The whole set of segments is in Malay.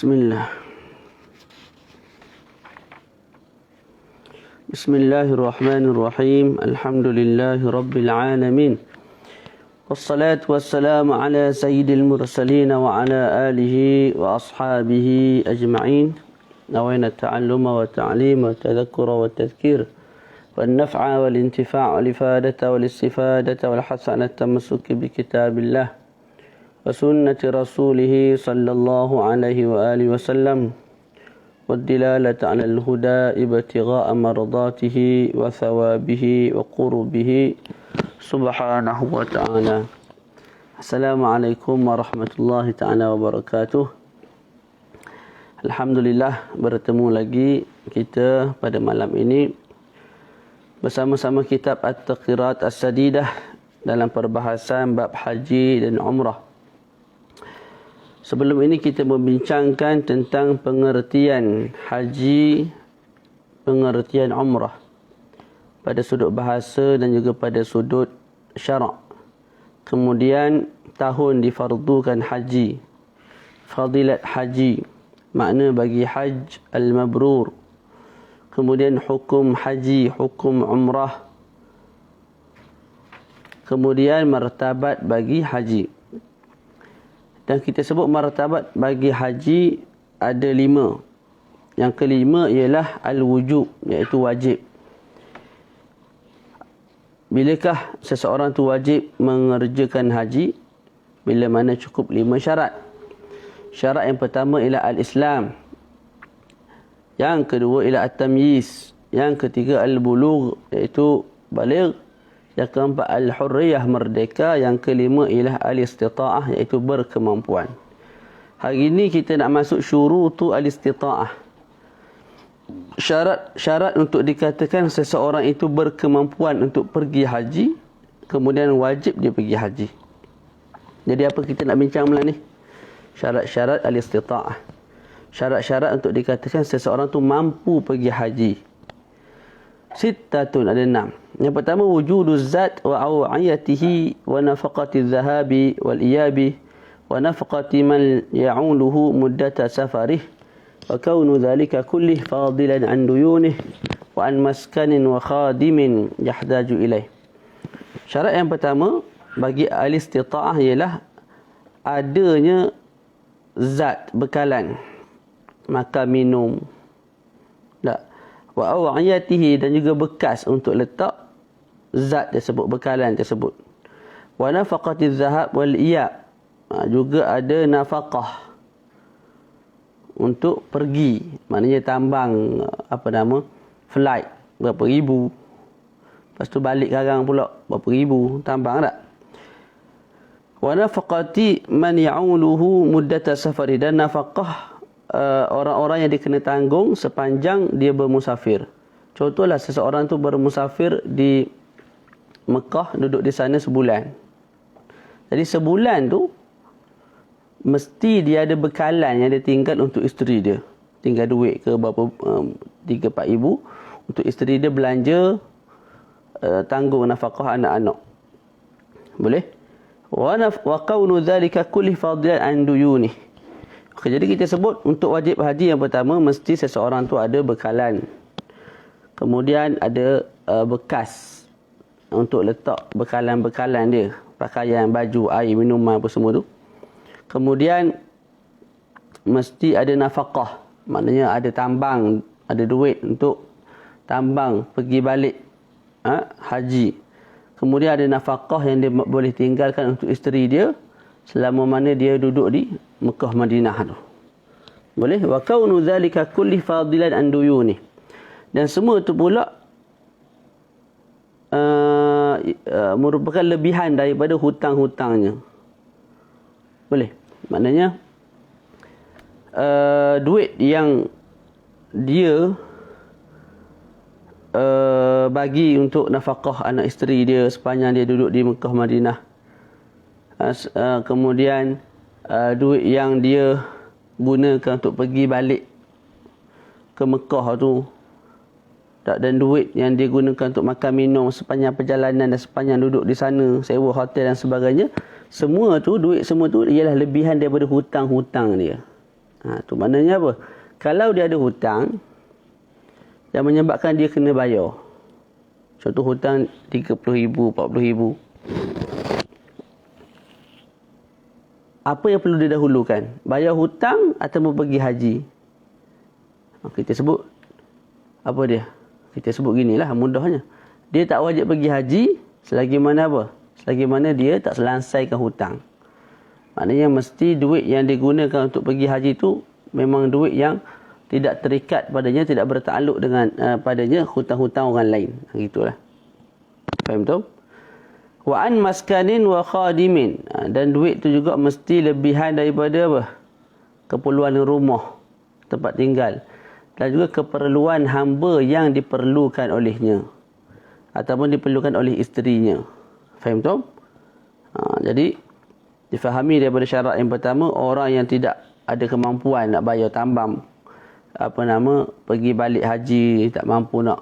Bismillah. Bismillahirrahmanirrahim. Alhamdulillahi rabbil alamin. Wassalatu wassalamu ala sayyidil mursalin wa ala alihi wa ashabihi ajma'in. Nawayna ta'alluma wa ta'lima wa tadhakkura wa tadhkir wal naf'a wal intifa' wal ifadata wal istifadata wal hasanata tamassuki bi kitabillah wa sunnati rasulih sallallahu alaihi wa alihi wasallam والدلالة على الهدى ابتغاء مرضاته وثوابه وقربه سبحانه وتعالى. Assalamualaikum warahmatullahi ta'ala wabarakatuh. Alhamdulillah, bertemu lagi kita pada malam ini bersama-sama kitab At-Taqirat As-Sadidah dalam perbahasan bab haji dan umrah. Sebelum ini kita membincangkan tentang pengertian haji, pengertian umrah pada sudut bahasa dan juga pada sudut syarak. Kemudian tahun difardukan haji, fadilat haji, makna bagi haj al-mabrur. Kemudian hukum haji, hukum umrah. Kemudian martabat bagi haji. Dan kita sebut martabat bagi haji ada 5. Yang kelima ialah al-wujub, iaitu wajib. Bilakah seseorang tu wajib mengerjakan haji? Bila mana cukup 5 syarat. Syarat yang pertama ialah al-Islam. Yang kedua ialah at-tamyiz. Yang ketiga al-bulugh, iaitu baligh. Yang keempat al-hurriyah, merdeka. Yang kelima ialah al-istita'ah, iaitu berkemampuan. Hari ini kita nak masuk syurutu al-istita'ah. Syarat untuk dikatakan seseorang itu berkemampuan untuk pergi haji, kemudian wajib dia pergi haji. Jadi apa kita nak bincang malam ni? Syarat-syarat al-istita'ah. Syarat-syarat untuk dikatakan seseorang tu mampu pergi haji. Sittatun, ada 6. Yang pertama, wujuduz zat wa aw'iyatihi wa nafaqati dhahabi wal iyabi wa nafaqati man ya'uluhu muddata safarih wa kaunu dhalika kullih fadilan an duyunih wa an maskanin wa khadimin yahdaju ilaih. Syarat yang pertama bagi al-istita'ah ialah adanya zat, bekalan, makan, minum, wa aw'iyatihi, dan juga bekas untuk letak zat tersebut, bekalan tersebut. Wa nafaqatiz zahab wal iyab, juga ada nafaqah untuk pergi, maknanya tambang flight berapa ribu, lepas tu balik karang pula berapa ribu, tambang tak. Wa nafaqati man ya'uluhu muddata safari, dan nafaqah orang-orang yang dikena tanggung sepanjang dia bermusafir. Contohlah seseorang tu bermusafir di Mekah, duduk di sana sebulan. Jadi sebulan tu mesti dia ada bekalan yang dia tinggal untuk isteri dia. Tinggal duit ke berapa 3-4 ribu untuk isteri dia belanja, tanggung nafkah anak-anak. Boleh? Wa qawnu dhalika kulli fadilan an duyunih. Okay, jadi kita sebut untuk wajib haji yang pertama mesti seseorang tu ada bekalan. Kemudian ada bekas untuk letak bekalan-bekalan dia, pakaian, baju, air, minuman apa semua tu. Kemudian mesti ada nafkah, maknanya ada tambang, ada duit untuk tambang pergi balik haji. Kemudian ada nafkah yang dia boleh tinggalkan untuk isteri dia selama mana dia duduk di Mekah, Madinah tu. Boleh? Wa kaunu dhalika kulli fadilan an duyuni. Dan semua tu pula merupakan lebihan daripada hutang-hutangnya. Boleh? Maknanya duit yang dia bagi untuk nafkah anak isteri dia sepanjang dia duduk di Mekah, Madinah. Kemudian duit yang dia gunakan untuk pergi balik ke Mekah tu, dan duit yang dia gunakan untuk makan minum sepanjang perjalanan dan sepanjang duduk di sana, sewa hotel dan sebagainya, semua tu, duit semua tu ialah lebihan daripada hutang-hutang dia. Tu maknanya apa? Kalau dia ada hutang yang menyebabkan dia kena bayar. Contoh hutang RM30,000, RM40,000. Apa yang perlu didahulukan? Bayar hutang atau pergi haji? Kita sebut apa dia? Kita sebut ginilah mudahnya. Dia tak wajib pergi haji selagi mana apa? Selagi mana dia tak selesaikan hutang. Maknanya mesti duit yang digunakan untuk pergi haji tu memang duit yang tidak terikat padanya, tidak bertakluk dengan padanya hutang-hutang orang lain. Gitulah. Faham tu? Wa an maskanin wa khadimin. Dan duit tu juga mesti lebihan daripada apa? Keperluan rumah, tempat tinggal. Dan juga keperluan hamba yang diperlukan olehnya. Ataupun diperlukan oleh isterinya. Faham tu? Jadi, difahami daripada syarat yang pertama, orang yang tidak ada kemampuan nak bayar tambang, pergi balik haji, tak mampu nak,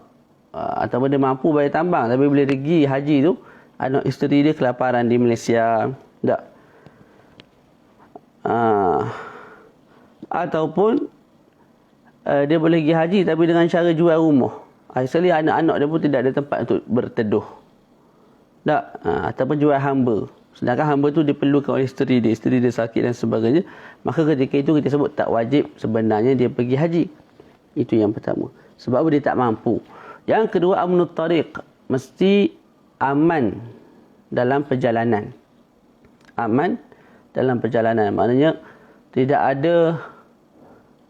ataupun dia mampu bayar tambang, tapi bila pergi haji tu, anak isteri dia kelaparan di Malaysia. Tak. Ataupun dia boleh pergi haji tapi dengan cara jual rumah. Actually anak-anak dia pun tidak ada tempat untuk berteduh. Tak. Ataupun jual hamba. Sedangkan hamba tu diperlukan oleh isteri dia sakit dan sebagainya. Maka ketika itu kita sebut tak wajib sebenarnya dia pergi haji. Itu yang pertama. Sebab dia tak mampu. Yang kedua, amnut tariq. Mesti aman dalam perjalanan. Aman dalam perjalanan. Maknanya tidak ada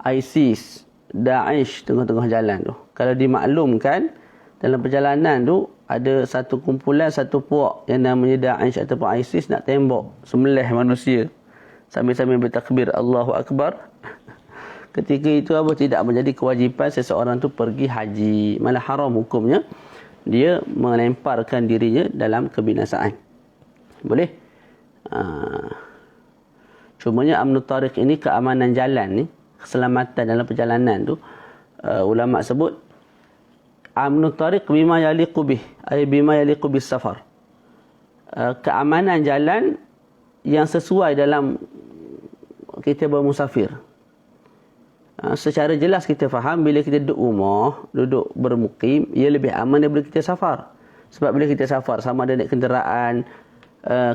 ISIS, Daesh tengah-tengah jalan tu. Kalau dimaklumkan dalam perjalanan tu ada satu kumpulan, satu puak yang namanya Daesh ataupun ISIS nak tembak, sembelih manusia sambil-sambil bertakbir Allahu Akbar. Ketika itu apa? Tidak menjadi kewajipan seseorang tu pergi haji. Malah haram hukumnya. Dia melemparkan dirinya dalam kebinasaan. Boleh? Cumanya amnut tariq ini, keamanan jalan ni, keselamatan dalam perjalanan tu, ulama sebut amnut tariq bima yaliqu bih, ay bima yaliqu bis safar. Keamanan jalan yang sesuai dalam kita bermusafir. Secara jelas kita faham bila kita duduk rumah, duduk bermukim, ia lebih aman daripada kita safar. Sebab bila kita safar, sama ada naik kenderaan,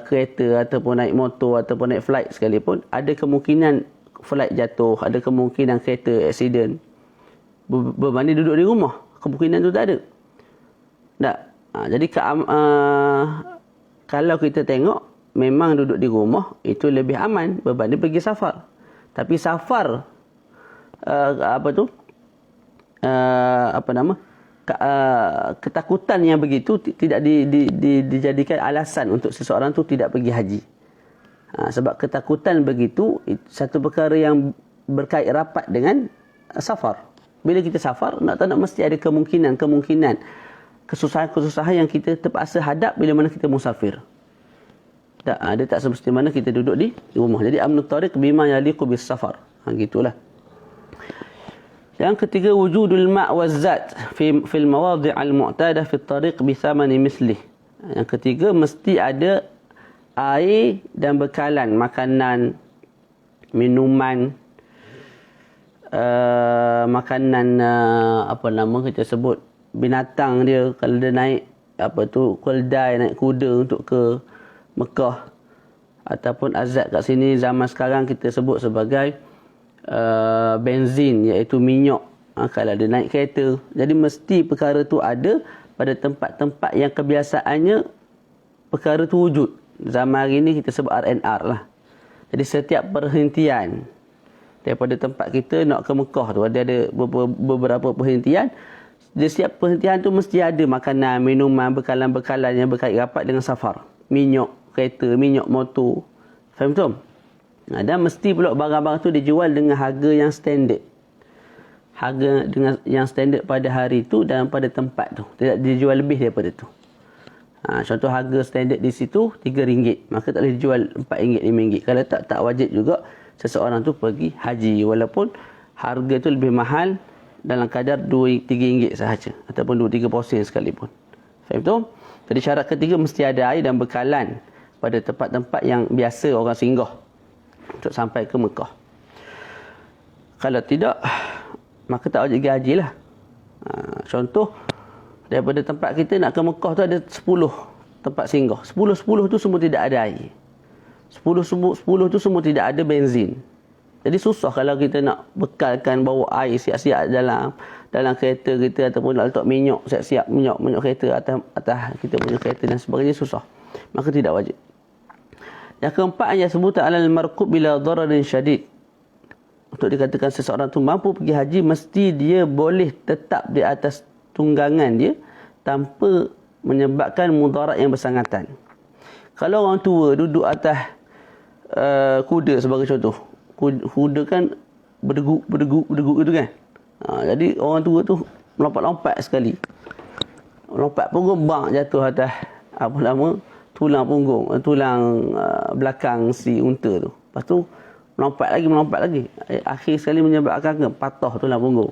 kereta ataupun naik motor ataupun naik flight sekalipun, ada kemungkinan flight jatuh, ada kemungkinan kereta accident. Berbanding duduk di rumah, kemungkinan tu tak ada. Tak. Jadi kalau kita tengok, memang duduk di rumah itu lebih aman berbanding pergi safar. Tapi safar ketakutan yang begitu tidak dijadikan alasan untuk seseorang tu tidak pergi haji. Sebab ketakutan begitu satu perkara yang berkait rapat dengan safar. Bila kita safar, nak tak nak mesti ada kemungkinan kesusahan-kesusahan yang kita terpaksa hadap bila mana kita musafir. Tak, dia tak semesti mana kita duduk di rumah. Jadi amnut tariq bima yaliqu bis safar. Gitulah. Yang ketiga, wujudul ma' waz-zat fil mawadhi' al-mu'tadah fi at-tariq bi thamani mislih. Yang ketiga, mesti ada air dan bekalan, makanan, minuman, makanan kita sebut binatang dia kalau dia naik keldai, naik kuda untuk ke Mekah, ataupun azat kat sini zaman sekarang kita sebut sebagai benzin, iaitu minyak. Kalau dia naik kereta, jadi mesti perkara tu ada pada tempat-tempat yang kebiasaannya perkara tu wujud. Zaman hari ni kita sebut R&R lah. Jadi setiap perhentian daripada tempat kita nak ke Mekah tu, ada beberapa perhentian. Di setiap perhentian tu mesti ada makanan, minuman, bekalan-bekalan yang berkait rapat dengan safar. Minyak kereta, minyak motor. Faham tu? Dan mesti pula barang-barang tu dijual dengan harga yang standard. Harga dengan yang standard pada hari tu dan pada tempat tu. Tidak dijual lebih daripada tu. Contoh harga standard di situ RM3. Maka tak boleh dijual RM4, RM5. Kalau tak wajib juga seseorang tu pergi haji. Walaupun harga tu lebih mahal dalam kadar RM2-3 sahaja. Ataupun 2-3 posen sekalipun. Faham tu? Jadi syarat ketiga mesti ada air dan bekalan pada tempat-tempat yang biasa orang singgah untuk sampai ke Mekah. Kalau tidak, maka tak wajib pergi haji lah. Contoh, daripada tempat kita nak ke Mekah tu ada 10 tempat singgah. 10 tu semua tidak ada air. 10 tu semua tidak ada benzin. Jadi susah kalau kita nak bekalkan bawa air siap-siap dalam kereta kita, ataupun nak letak minyak siap-siap minyak kereta atas kita punya kereta dan sebagainya, susah. Maka tidak wajib. Yang keempat, yang sebutan alal markub bila dararin syadid. Untuk dikatakan seseorang tu mampu pergi haji, mesti dia boleh tetap di atas tunggangan dia tanpa menyebabkan mudarat yang bersangatan. Kalau orang tua duduk atas kuda sebagai contoh, kuda kan berdeguk gitu kan. Jadi orang tua tu melompat-lompat sekali. Lompat punggung bang jatuh atas tulang punggung, tulang belakang si unta tu. Lepas tu melompat lagi. Akhir sekali menyebabkan patah tulang punggung.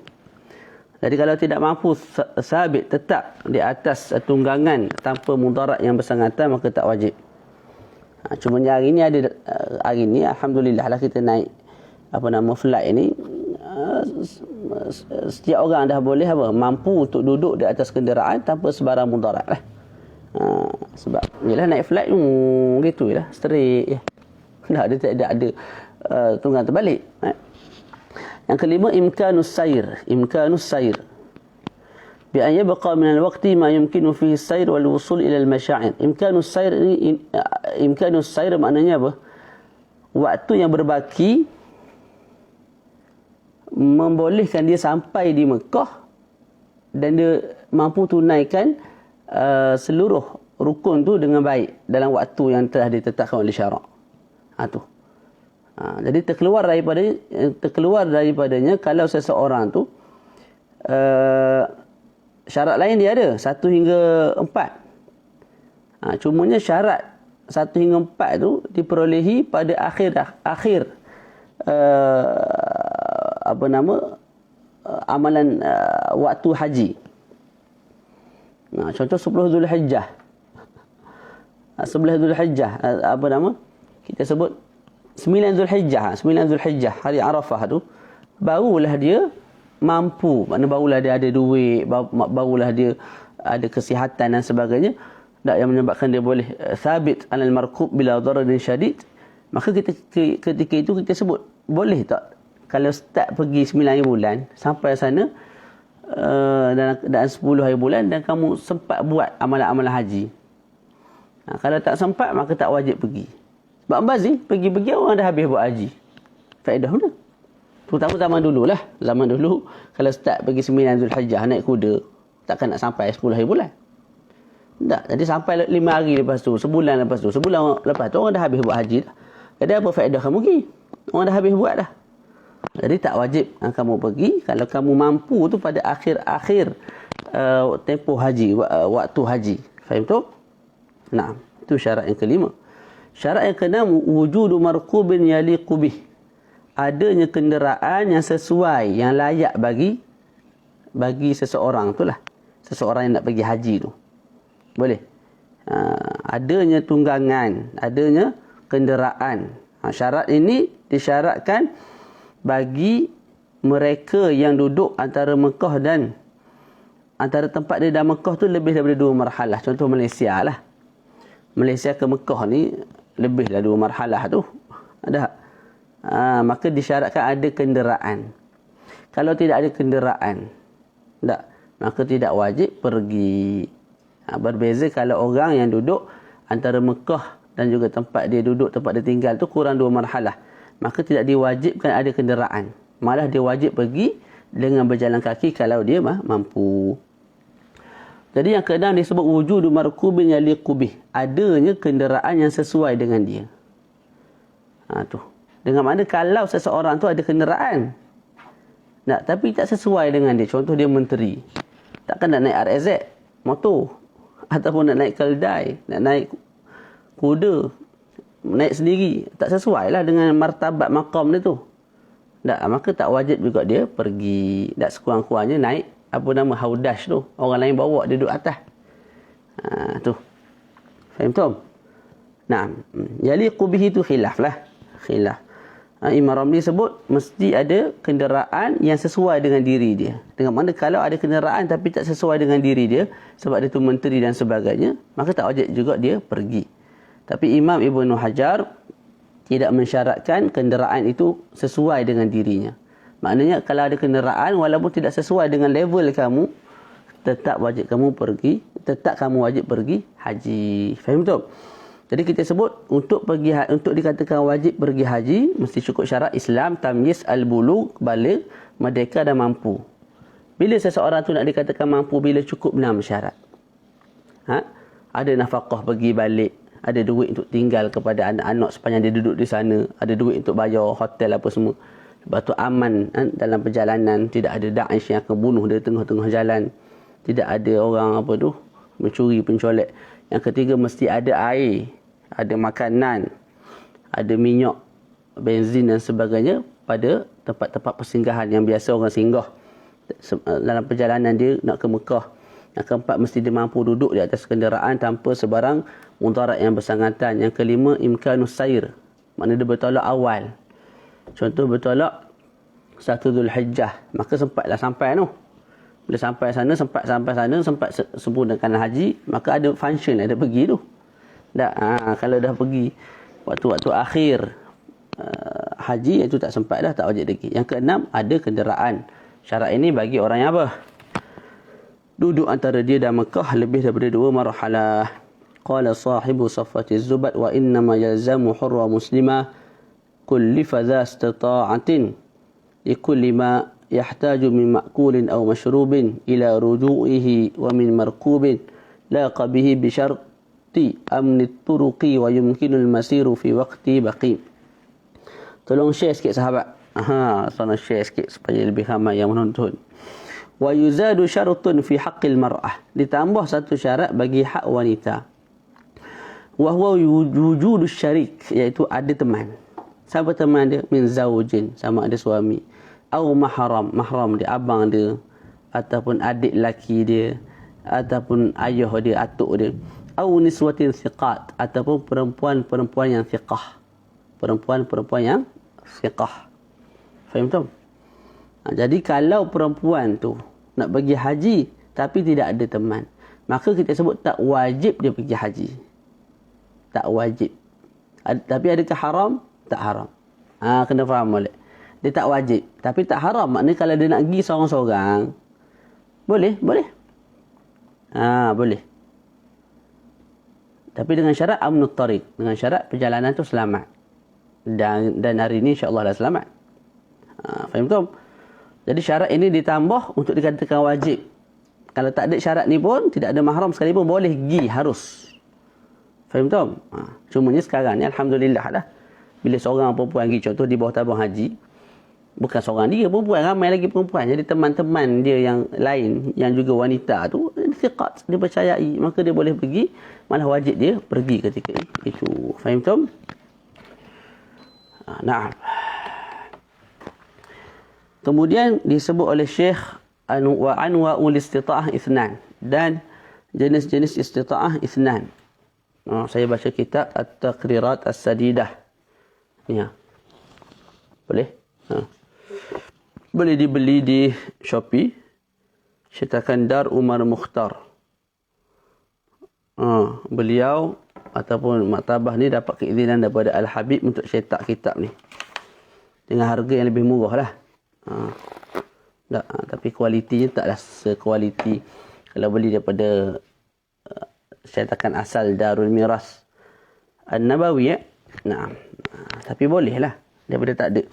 Jadi kalau tidak mampu sabit tetap di atas tunggangan tanpa mudarat yang bersangatan, maka tak wajib. Cuma hari ni alhamdulillah lah kita naik flight ni, setiap orang dah boleh mampu untuk duduk di atas kenderaan tanpa sebarang mudarat lah. Sebab yalah naik flight gitu lah, straight je. Dia tidak ada tunggang terbalik. Yang kelima, imkanus sair. Bi an yabqa min al-waqti ma yumkinu fihi as-sayr wal wusul ila al-masha'ir. Imkanus sair maknanya apa? Waktu yang berbaki membolehkan dia sampai di Mekah dan dia mampu tunaikan seluruh rukun tu dengan baik dalam waktu yang telah ditetapkan oleh syarak. Jadi terkeluar daripadanya kalau seseorang tu syarat lain dia ada 1 hingga 4. Cumanya syarat 1 hingga 4 tu diperolehi pada akhir amalan waktu haji. Contoh 10 Zulhijjah. 11 Zulhijjah kita sebut 9 Zulhijjah hari Arafah tu barulah dia mampu, maknanya barulah dia ada duit, barulah dia ada kesihatan dan sebagainya, yang menyebabkan dia boleh sabit alal markub bila dararin syadid. Maka ketika itu kita sebut, boleh tak kalau start pergi 9 hari bulan sampai sana dalam 10 hari bulan dan kamu sempat buat amalan-amalan haji. Kalau tak sempat, maka tak wajib pergi. Sebab Ambazi pergi-pergi orang dah habis buat haji. Faedah mana? Terutama zaman dulu kalau start pergi 9 Zulhijjah naik kuda, takkan nak sampai 10 hari bulan. Tak, jadi sampai 5 hari lepas tu, sebulan lepas tu orang dah habis buat haji dah. Jadi apa faedah kamu pergi? Orang dah habis buat dah. Jadi tak wajib kamu pergi kalau kamu mampu tu pada akhir tempoh haji, waktu haji. Faham tu? Nah, itu syarat yang kelima. Syarat yang keenam, wujudu markubin yaliqu bih. Adanya kenderaan yang sesuai, yang layak bagi seseorang tu lah. Seseorang yang nak pergi haji tu. Boleh. Adanya tunggangan, adanya kenderaan. Syarat ini disyaratkan bagi mereka yang duduk antara Mekah dan antara tempat dia dan Mekah tu lebih daripada 2 marhalah. Contoh Malaysia lah. Malaysia ke Mekah ni lebih dari 2 marhalah tu. Ada. Maka disyaratkan ada kenderaan. Kalau tidak ada kenderaan, maka tidak wajib pergi. Berbeza kalau orang yang duduk antara Mekah dan juga tempat dia duduk, tempat dia tinggal tu kurang 2 marhalah, maka tidak diwajibkan ada kenderaan. Malah dia wajib pergi dengan berjalan kaki kalau dia mampu. Jadi yang keenam disebut wujudu markubin yaliqu bih. Adanya kenderaan yang sesuai dengan dia. Tu. Dengan mana kalau seseorang tu ada kenderaan, tapi tak sesuai dengan dia. Contoh dia menteri. Takkan nak naik RZ, motor. Ataupun nak naik keldai, nak naik kuda, naik sendiri. Tak sesuai lah dengan martabat maqam dia tu. Maka tak wajib juga dia pergi. Sekurang-kurangnya naik haudash tu. Orang lain bawa dia duduk atas. Tu. Faham tu? Yaliqu bihi tu khilaf lah. Khilaf. Imam Ramli sebut mesti ada kenderaan yang sesuai dengan diri dia. Dengan mana kalau ada kenderaan tapi tak sesuai dengan diri dia, sebab dia tu menteri dan sebagainya, maka tak wajib juga dia pergi. Tapi Imam Ibn Hajar tidak mensyaratkan kenderaan itu sesuai dengan dirinya. Maknanya kalau ada kenderaan walaupun tidak sesuai dengan level kamu, tetap kamu wajib pergi haji. Faham tak? Jadi kita sebut untuk dikatakan wajib pergi haji mesti cukup syarat Islam, tamyiz, al-bulugh, baligh, merdeka dan mampu. Bila seseorang tu nak dikatakan mampu bila cukup 6 syarat. Ada nafkah pergi balik, ada duit untuk tinggal kepada anak-anak sepanjang dia duduk di sana, ada duit untuk bayar hotel apa semua. Lepas tu aman dalam perjalanan, tidak ada Daesh yang akan bunuh dia tengah-tengah jalan. Tidak ada orang mencuri, pencolek. Yang ketiga mesti ada air, ada makanan, ada minyak, benzin dan sebagainya pada tempat-tempat persinggahan yang biasa orang singgah dalam perjalanan dia nak ke Mekah. Yang keempat mesti dia mampu duduk di atas kenderaan tanpa sebarang mudarat yang bersangatan. Yang kelima imkanus sair, maknanya dia bertolak awal. Contoh bertolak 1 Zulhijjah, maka sempatlah sampai tu. Bila sampai sana, sempat sempurnakan haji, maka ada function, ada pergi tu. Kalau dah pergi waktu-waktu akhir haji, itu tak sempat dah, tak wajib lagi. Yang keenam, ada kenderaan. Syarat ini bagi orang yang duduk antara dia dan Mekah lebih daripada 2 marhalah. Qala sahibu Saffati Zubat wa innama yalzamu hurra muslimah kulli fadha istita'atin likulli ma yahtaju min ma'kulin aw mashrubin ila ruju'ihi wa min markubin laqa bihi bi syarti amni turuqi wa yumkinu al-masiru fi waqti baqi. Tolong share sikit sahabat. Tolong share sikit supaya lebih ramai yang menonton. Wa yuzadu syaratun fi haqqil mar'ah, ditambah satu syarat bagi hak wanita. Wa huwa wujudus syarik, iaitu ada teman. Siapa teman dia? Min zaujin, sama ada suami. Au mahram dia, abang dia, ataupun adik laki dia, ataupun ayah dia, atuk dia. Au niswatin thiqat, ataupun perempuan yang thiqah. Perempuan yang thiqah. Faham tak? Jadi kalau perempuan tu nak pergi haji tapi tidak ada teman, maka kita sebut tak wajib dia pergi haji. Tak wajib. Tapi adakah haram? Tak haram. Kena faham boleh. Dia tak wajib tapi tak haram. Maknanya kalau dia nak pergi seorang-seorang, boleh. Boleh. Tapi dengan syarat amnut tariq, dengan syarat perjalanan tu selamat. Dan hari ini insya-Allah dah selamat. Faham tak? Jadi syarat ini ditambah untuk dikatakan wajib. Kalau tak ada syarat ni pun, tidak ada mahram sekalipun, boleh pergi, harus. Faham tak? Cumanya sekarang ni alhamdulillah lah. Bila seorang perempuan pergi, contoh di bawah tabung haji, bukan seorang dia perempuan, ramai lagi perempuan. Jadi teman-teman dia yang lain, yang juga wanita tu, thiqat, dia percayai, maka dia boleh pergi, malah wajib dia pergi ketika itu. Faham tak? Nah. Kemudian disebut oleh Syekh wa anwa'ul istita'ah ithnan, dan jenis-jenis istita'ah ithnan. Saya baca kitab At-Taqrirat As-Sadidah. Ya. Boleh? Boleh dibeli di Shopee. Cetakan Dar Umar Mukhtar. Beliau ataupun maktabah ni dapat keizinan daripada Al-Habib untuk cetak kitab ni. Dengan harga yang lebih murah lah. Tapi kualitinya taklah sekualiti kalau beli daripada cetakan asal Darul Miras An-Nabawi. Tapi bolehlah daripada tak ada.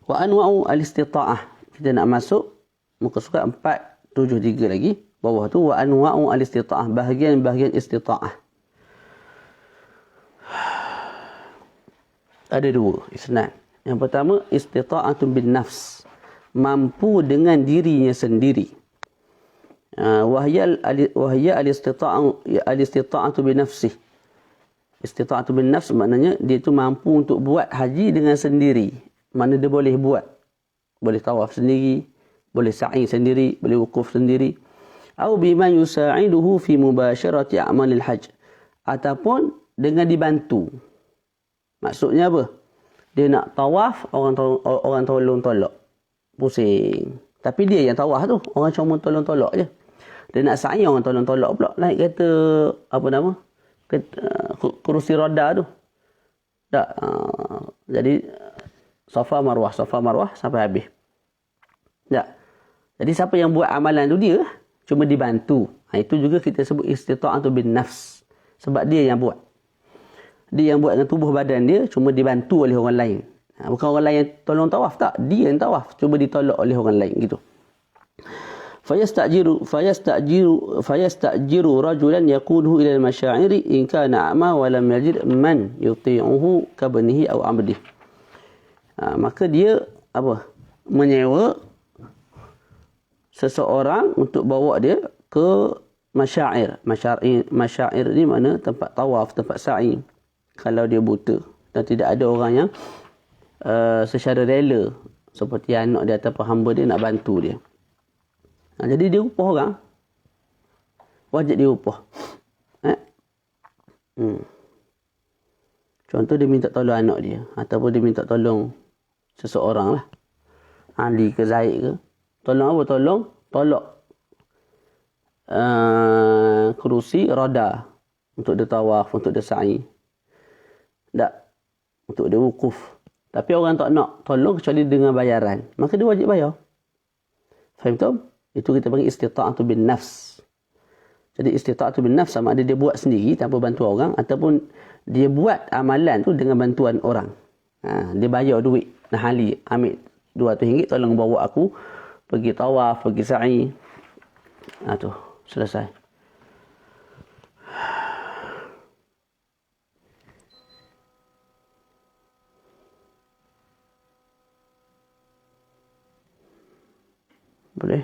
Wa anwa'u al-istita'ah, kita nak masuk muka surat 473 lagi bawah tu. Wa anwa'u al-istita'ah, bahagian-bahagian istita'ah. Ada 2 isnan. Yang pertama, istita'atun bin nafs, mampu dengan dirinya sendiri. Wahya al-istita'atu bin nafsih. Istita'atu bin nafs maknanya dia tu mampu untuk buat haji dengan sendiri. Mana dia boleh buat. Boleh tawaf sendiri, boleh sa'i sendiri, boleh wukuf sendiri. Atau bima yusa'iduhu fi mubasharati a'malil hajj. Ataupun dengan dibantu. Maksudnya apa? Dia nak tawaf, orang tolong tolak. Pusing. Tapi dia yang tawaf tu, orang cuma tolong tolak je. Dia nak sa'i, orang tolong tolak pula. Naik kereta, kerusi roda tu. Tak. Jadi, Safa Marwah sampai habis. Tak. Jadi, siapa yang buat amalan tu dia, cuma dibantu. Itu juga kita sebut istita'atu bin nafs. Sebab dia yang buat. Dia yang buat dengan tubuh badan dia, cuma dibantu oleh orang lain. Bukan orang lain yang tolong tawaf, tak. Dia yang tawaf, cuma ditolak oleh orang lain. Gitu. Fayastajiru rajulan yaquduhu ila al-masyairi in kana a'ma wa lam yajid man yuti'uhu kabnihi aw amdihi. Maka dia menyewa seseorang untuk bawa dia ke masyair. Masyair ni mana? Tempat tawaf, tempat sa'i. Kalau dia buta dan tidak ada orang yang secara rela seperti anak dia ataupun hamba dia nak bantu dia. Jadi dia upah orang. Wajib dia upah. Contoh dia minta tolong anak dia ataupun dia minta tolong seseorang lah. Ali ke Zaid ke. Tolong apa? Tolak kerusi roda untuk dia tawaf, untuk dia sa'i. Tak. Untuk dia wukuf. Tapi orang tak nak tolong kecuali dengan bayaran. Maka dia wajib bayar. Faham tak? Itu kita panggil istita'atu bin nafs. Jadi istita'atu bin nafs sama ada dia buat sendiri tanpa bantu orang ataupun dia buat amalan tu dengan bantuan orang. Dia bayar duit. Nah Ali, ambil RM200 tolong bawa aku pergi tawaf, pergi sa'i. Tu, selesai. Boleh?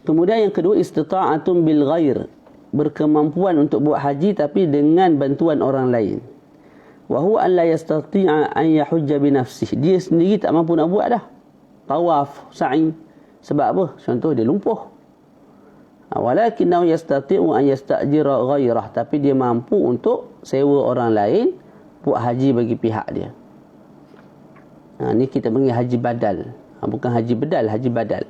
Kemudian yang kedua, istita'atun bil ghair. Berkemampuan untuk buat haji tapi dengan bantuan orang lain. Wa huwa an la yastati'a an yahujja bi nafsihi. Dia sendiri tak mampu nak buat dah. Tawaf, sa'i. Sebab apa? Contoh dia lumpuh. Walakinnahu yastati'u an yasta'jira ghairah. Tapi dia mampu untuk sewa orang lain buat haji bagi pihak dia. Ni kita panggil haji badal. Bukan haji bedal, haji badal.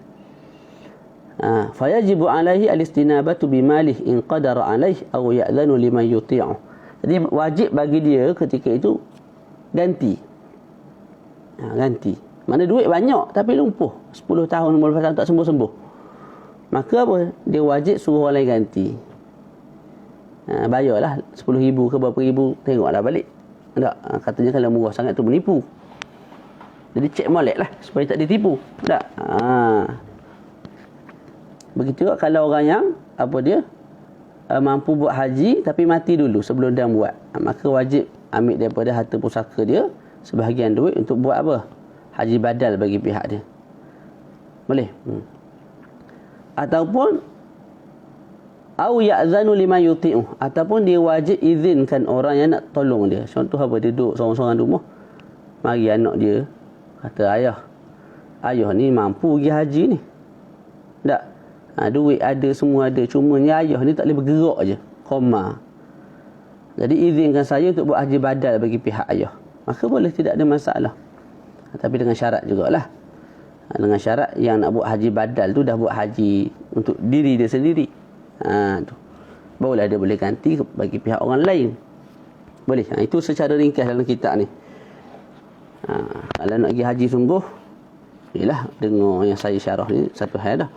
Fayajibu alaihi al-istinabatu bimalih in qadara alaihi aw ya'dhanu liman yuti'u. Jadi wajib bagi dia ketika itu ganti. Ganti. Mana duit banyak tapi lumpuh. 10 tahun, 15 tahun tak sembuh-sembuh. Maka apa? Dia wajib suruh orang lain ganti. Bayarlah 10,000 ke berapa ribu. Tengoklah balik. Tak? Katanya kalau murah sangat tu menipu. Jadi cek molek lah supaya tak ditipu. Tak? Begitu juga kalau orang yang mampu buat haji tapi mati dulu sebelum dia buat. Maka wajib ambil daripada harta pusaka dia sebahagian duit untuk buat apa? Haji badal bagi pihak dia. Boleh? Ataupun au ya'zanu liman yuti'u, ataupun dia wajib izinkan orang yang nak tolong dia. Contoh apa? Dia duduk seorang-seorang di rumah. Mari anak dia kata, ayah ni mampu pergi haji ni. Tak? Duit ada, semua ada. Cuma ni ayah ni tak boleh bergerak je. Koma. Jadi izinkan saya untuk buat haji badal bagi pihak ayah. Maka boleh, tidak ada masalah. Tapi dengan syarat jugalah. Dengan syarat yang nak buat haji badal tu dah buat haji untuk diri dia sendiri. Tu. Barulah dia boleh ganti bagi pihak orang lain. Boleh. Itu secara ringkas dalam kitab ni. Kalau nak pergi haji sungguh, yelah, dengar yang saya syarah ni satu hal dah.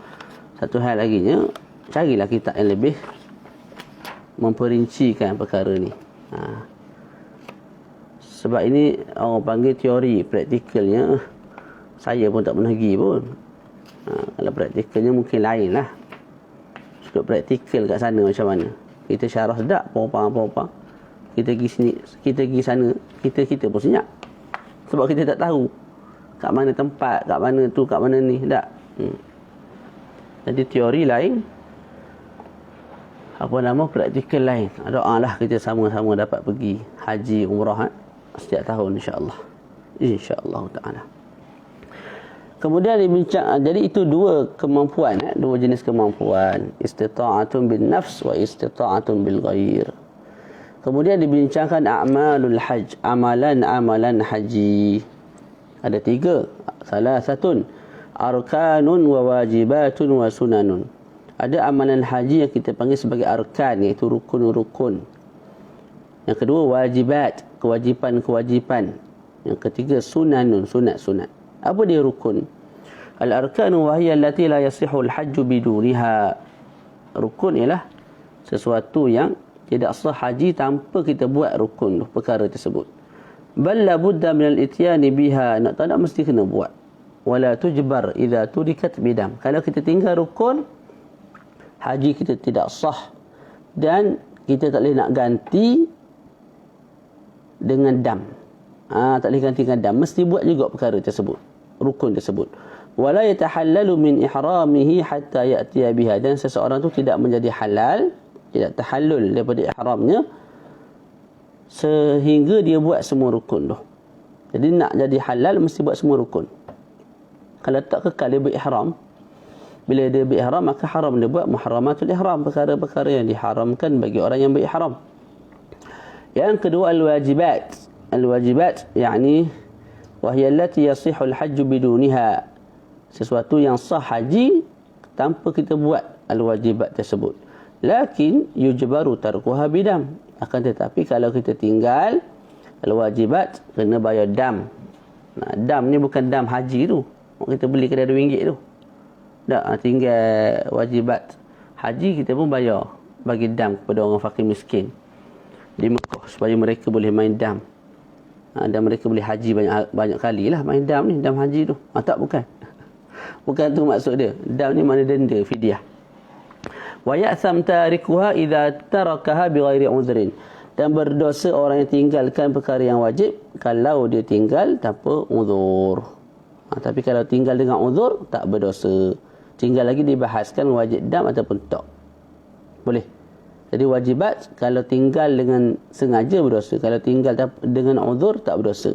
Satu hal laginya, carilah kitab yang lebih memperincikan perkara ni. Sebab ini orang panggil teori, praktikalnya saya pun tak pernah pergi pun. Kalau praktikalnya mungkin lain lah. Sudut praktikal kat sana macam mana. Kita syarah sedap, pompang-pompang. Kita pergi sini, kita pergi sana, kita pun senyap. Sebab kita tak tahu kat mana tempat, kat mana tu, kat mana ni. Tak. Jadi teori lain, praktikal lain. Doalah kita sama-sama dapat pergi haji umrah setiap tahun insya-Allah. Insya-Allah taala. Kemudian dibincang, jadi itu dua kemampuan, dua jenis kemampuan, istita'atun bin nafs wa istita'atun bil ghair. Kemudian dibincangkan a'malul hajj, amalan-amalan haji. Ada 3. Salah satu arkanun wa wajibatun wa sunanun. Ada amalan haji yang kita panggil sebagai arkan, iaitu rukun-rukun. Yang kedua wajibat, kewajipan-kewajipan. Yang ketiga sunanun, sunat-sunat. Apa dia rukun? Al-arkanu wa hiya allati la yasihu al-hajju biduniha. Rukun ialah sesuatu yang tidak sah haji tanpa kita buat rukun perkara tersebut. Bal la budda min al-ityani biha, nak tak nak mesti kena buat. Wala tujbar idza tudikat bidam. Kalau kita tinggal rukun, haji kita tidak sah dan kita tak boleh nak ganti dengan dam. Tak boleh ganti dengan dam, mesti buat juga perkara tersebut, rukun tersebut. Wala yatahallalu min ihramihi hatta ya'tiya biha, dan seseorang tu tidak menjadi halal, tidak tahallul daripada ihramnya sehingga dia buat semua rukun tu. Jadi nak jadi halal mesti buat semua rukun. Kalau tak kekal dia berihram, bila dia berihram maka haram dia buat muharramatul ihram, perkara-perkara yang diharamkan bagi orang yang berihram. Yang kedua al-wajibat. Al-wajibat yakni wahiyya allati yasihhu al-hajj biduniha, sesuatu yang sah haji tanpa kita buat al-wajibat tersebut. Lakin yujbaru tarkuha bidam, akan tetapi kalau kita tinggal al-wajibat kena bayar dam. Dam ni bukan dam haji tu kita beli kedai RM2 tu. Tak, tinggal wajibat haji kita pun bayar, bagi dam kepada orang fakir miskin di Mekah supaya mereka boleh main dam. Dan mereka boleh haji banyak kali lah main dam ni, dam haji tu. Tak, bukan. Bukan tu maksud dia. Dam ni mana denda, fidyah. Wa ya'tham tarikuha idza tarakaha bighairi uzrin. Dan berdosa orang yang tinggalkan perkara yang wajib kalau dia tinggal tanpa uzur. Tapi kalau tinggal dengan uzur tak berdosa. Tinggal lagi dibahaskan wajib dam ataupun tak. Boleh. Jadi wajibat kalau tinggal dengan sengaja berdosa, kalau tinggal dengan uzur tak berdosa.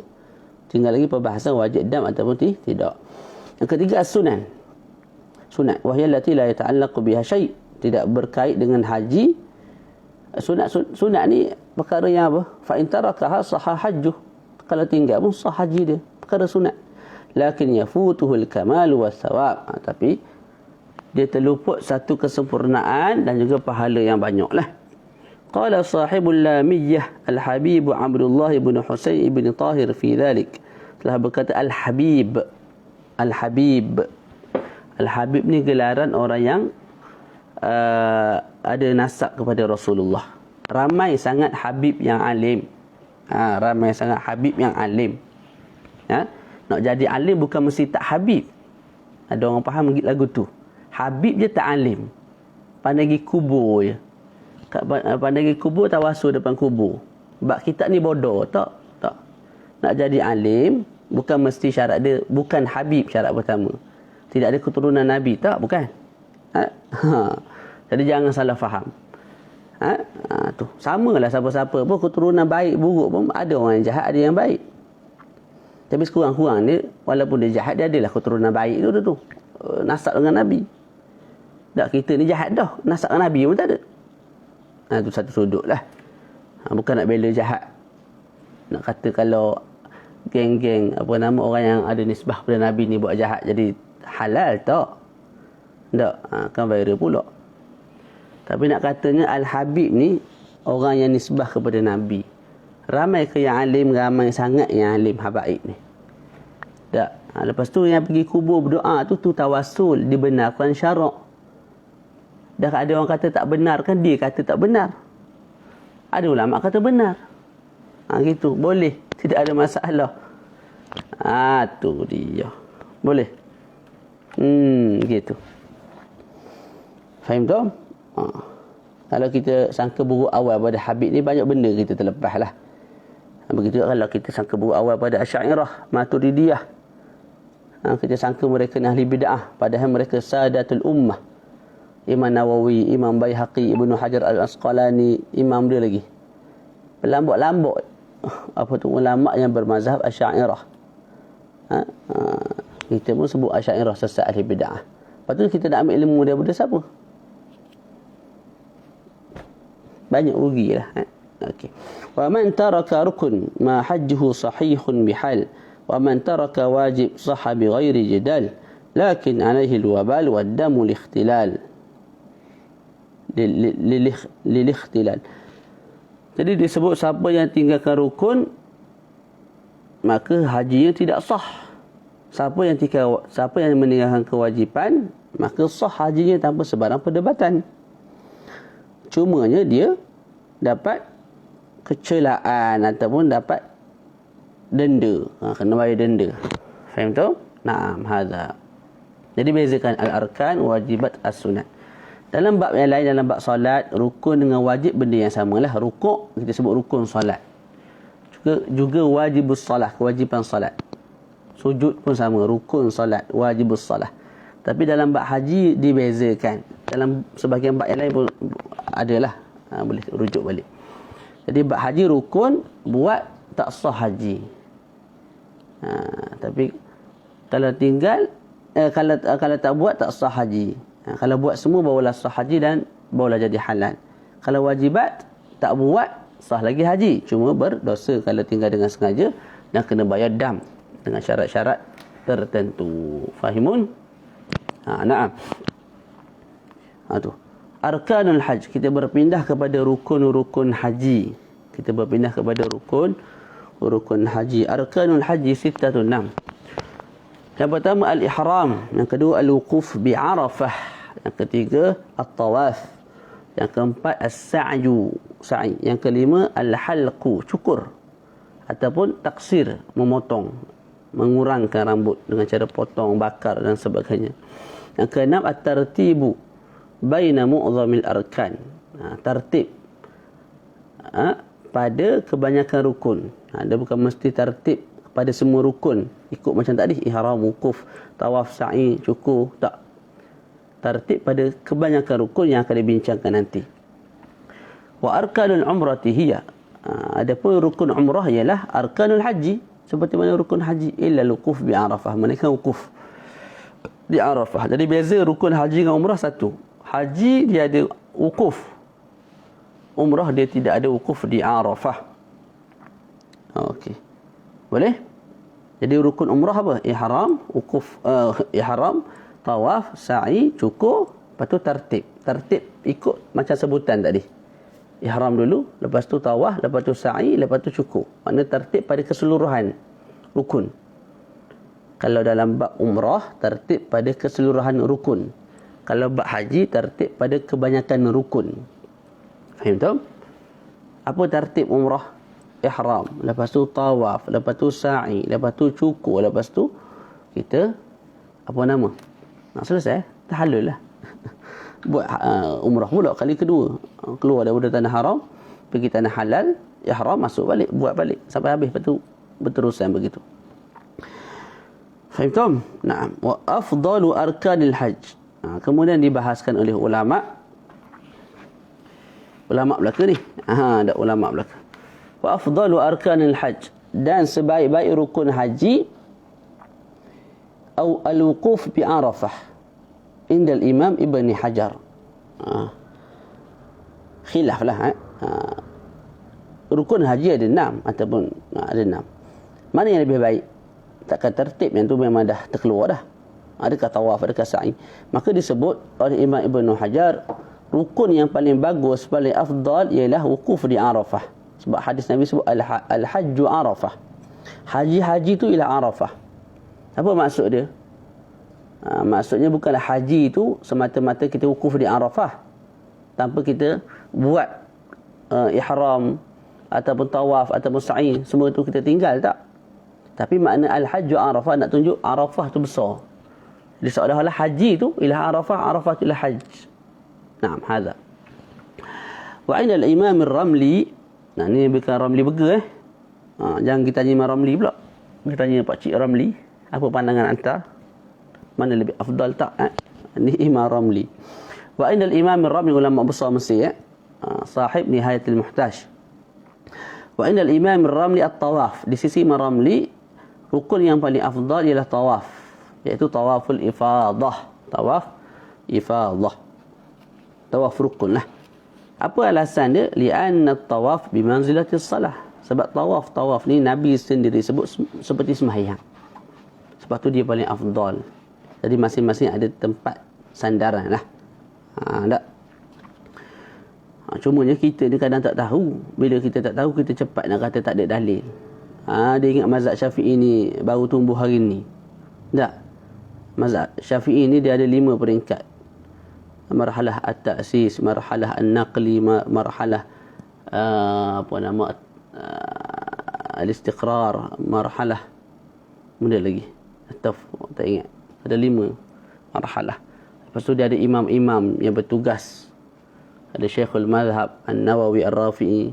Tinggal lagi perbahasan wajib dam ataupun tidak. Yang ketiga sunan. Sunat wahya allati la yata'allaqu biha syai', tidak berkait dengan haji. Sunat ni perkara yang apa? Fa in tarakaha sahha hajjuh. Kalau tinggal pun sah haji dia, perkara sunat. Lakin yafutuhul kamal was thawab. Tapi dia terluput satu kesempurnaan dan juga pahala yang banyaklah. Qala sahibul lamiyah al-habib Abdullah ibn Husain ibn Tahir fi dhalik. Telah berkata al-habib. Al-habib. Al-habib ni gelaran orang yang ada nasab kepada Rasulullah. Ramai sangat habib yang alim. Ramai sangat habib yang alim. Nak jadi alim bukan mesti tak habib. Ada orang faham lagu tu. Habib je tak alim. Pandai pergi kubur je. Pandai pergi kubur, tawasul depan kubur. Sebab kita ni bodoh. Tak. Nak jadi alim bukan mesti syarat dia, bukan habib syarat pertama. Tidak ada keturunan Nabi. Tak, bukan. Jadi jangan salah faham. Tu samalah siapa-siapa pun keturunan baik buruk pun ada orang yang jahat, ada yang baik. Tapi sekurang-kurang dia walaupun dia jahat, dia adalah keturunan baik tu. Nasab dengan Nabi. Tak, kita ni jahat dah, nasab dengan Nabi pun tak ada. Tu satu sudut lah. Bukan nak bela jahat. Nak kata kalau geng-geng orang yang ada nisbah pada Nabi ni buat jahat jadi halal, tak. Tak, kan viral pula. Tapi nak katanya Al-Habib ni orang yang nisbah kepada Nabi. Ramai ke yang alim, ramai sangat yang alim habaib ni. Tak. Lepas tu yang pergi kubur berdoa tu tawasul, dibenarkan syarak. Dah ada orang kata tak benar, kan dia kata tak benar. Ada ulama kata benar. Gitu, boleh. Tidak ada masalah. Tu dia. Boleh. Gitu. Faham tu? Kalau kita sangka buruk awal pada Habib ni, banyak benda kita terlepas lah. Begitu kalau kita sangka buruk awal pada Asy'ariyah, Maturidiyah. Kita sangka mereka ahli bid'ah, padahal mereka sadatul ummah. Imam Nawawi, Imam Baihaqi, Ibnu Hajar Al-Asqalani, imam dia lagi. Pelambok-lambok ulama yang bermazhab Asy'ariyah. Kita pun sebut Asy'ariyah sesat ahli bid'ah. Lepas tu kita nak ambil ilmu daripada siapa? Banyak rugilah. Okey. Wa man taraka rukun ma hajjuhu sahihun bihal wa man taraka wajib sahha bi ghairi jidal lakin alaihi alwabal wad damu liikhtilal lilikhtilal. Jadi disebut siapa yang tinggalkan rukun maka hajinya tidak sah. Siapa yang meninggalkan kewajipan maka sah hajinya tanpa sebarang perdebatan. Cumanya dia dapat kecelaan ataupun dapat denda. Kena bayar denda. Faham tu? Naam, hadza. Jadi bezakan al-arkan, wajibat, as-sunat. Dalam bab yang lain, dalam bab solat, rukun dengan wajib benda yang samalah. Rukuk kita sebut rukun solat. Juga wajibus solat, kewajipan solat. Sujud pun sama, rukun solat, wajibus solat. Tapi dalam bab haji dibezakan. Dalam sebahagian bab yang lain pun adalah, boleh rujuk balik. Jadi bab haji rukun, buat tak sah haji. Tapi kalau tinggal, kalau tak buat tak sah haji. Kalau buat semua barulah sah haji dan barulah jadi halal. Kalau wajibat tak buat sah lagi haji, cuma berdosa kalau tinggal dengan sengaja dan kena bayar dam dengan syarat-syarat tertentu. Fahimun? Naam. Tu. Arkanul hajj, kita berpindah kepada rukun-rukun haji. Kita berpindah kepada rukun haji. Arkanul haji 6. Yang pertama al-ihram, yang kedua al-wuquf bi Arafah, yang ketiga at-tawaf, yang keempat as-sa'yu, sa'i, yang kelima al-halqu, cukur ataupun taksir, memotong, mengurangkan rambut dengan cara potong, bakar dan sebagainya. Yang keenam at-tartibu baina mu'zamil arkan, tertib pada kebanyakan rukun. Dia bukan mesti tertib pada semua rukun ikut macam tadi, ihram, wukuf, tawaf, sa'i, cukur, tak. Tertib pada kebanyakan rukun yang akan dibincangkan nanti. Wa arkanul umrati hiya, adapun rukun umrah ialah arkanul haji, seperti mana rukun haji, illa wukuf bi Arafah, mereka wukuf di Arafah. Jadi beza rukun haji dengan umrah satu. Haji dia ada wukuf, umrah dia tidak ada wukuf di Arafah. Okey. Boleh? Jadi rukun umrah apa? Ihram, wukuf, ihram, tawaf, sa'i, cukur, lepas tu tertib. Tertib ikut macam sebutan tadi. Ihram dulu, lepas tu tawaf, lepas tu sa'i, lepas tu cukur. Maknanya tertib pada keseluruhan rukun. Kalau dalam bab umrah, tertib pada keseluruhan rukun. Kalau bab haji, tertib pada kebanyakan rukun. Faham tak? Apa tertib umrah? Ihram, lepas tu tawaf, lepas tu sa'i, lepas tu cukur, lepas tu kita apa nama? Nak selesai, tahallul lah. Buat umrah pula kali kedua. Keluar daripada tanah haram, pergi tanah halal, ihram, masuk balik, buat balik sampai habis, lepas tu berterusan begitu. Faham tak? Naam. Wa afdalu arkanil hajj. Kemudian dibahaskan oleh ulama. Ulama belaka ni. Ada ulama belaka. Wa afdalu arkanil hajj, dan sebaik-baik rukun haji atau al-wuquf bi Arafah inda al-Imam Ibn Hajar. Khilaf lah. Rukun haji ada 6 ataupun ada 6. Mana yang lebih baik? Takkan tertib yang tu memang dah terkeluar dah. Adakah tawaf, adakah sa'i? Maka disebut oleh Imam Ibn Hajar, rukun yang paling bagus, paling afdal ialah wukuf di Arafah. Sebab hadis Nabi sebut al-hajju Arafah. Haji tu ialah Arafah. Apa maksud dia? Maksudnya bukanlah haji itu semata-mata kita wukuf di Arafah tanpa kita buat ihram ataupun tawaf ataupun sa'i, semua itu kita tinggal, tak. Tapi makna al-hajju Arafah nak tunjuk Arafah tu besar. Jadi seolah-olah haji tu ialah Arafah, Arafah tu ialah hajj. Naam, hadza. Wa 'inda al-Imam ar-Ramli, ni bukan Ramli Burger jangan kita tanya Imam Ramli pula. Kita tanya Pak Cik Ramli, apa pandangan anda? Mana lebih afdal, tak? Ni Imam Ramli. Wa inal Imam Ramli, ulama besar Mesir, sahib Nihayatul Muhtaj. Wa inal Imam Ramli at-tawaf. Di sisi Imam Ramli, rukun yang paling afdal ialah tawaf, iaitu tawaful ifadah. Tawaf ifadah, tawaf rukun lah. Apa alasan dia? Li'anna at-tawaf bimanzilatis salah. Sebab tawaf ni Nabi sendiri sebut seperti sembahyang. Sebab tu dia paling afdal. Jadi masing-masing ada tempat sandaran lah. Tak? Cumanya kita ni kadang tak tahu. Bila kita tak tahu, kita cepat nak kata tak ada dalil. Dia ingat mazhab Syafi'i ni baru tumbuh hari ni. Tak? Mazhab Syafi'i ni dia ada 5 peringkat. Marhalah at-ta'sis, marhalah an-naqli, marhalah al-istiqrar, marhalah mana lagi? Tak ingat. Ada 5 marhalah. Lepas tu dia ada imam-imam yang bertugas. Ada Syekhul Mazhab An-Nawawi Ar-Rafi'i.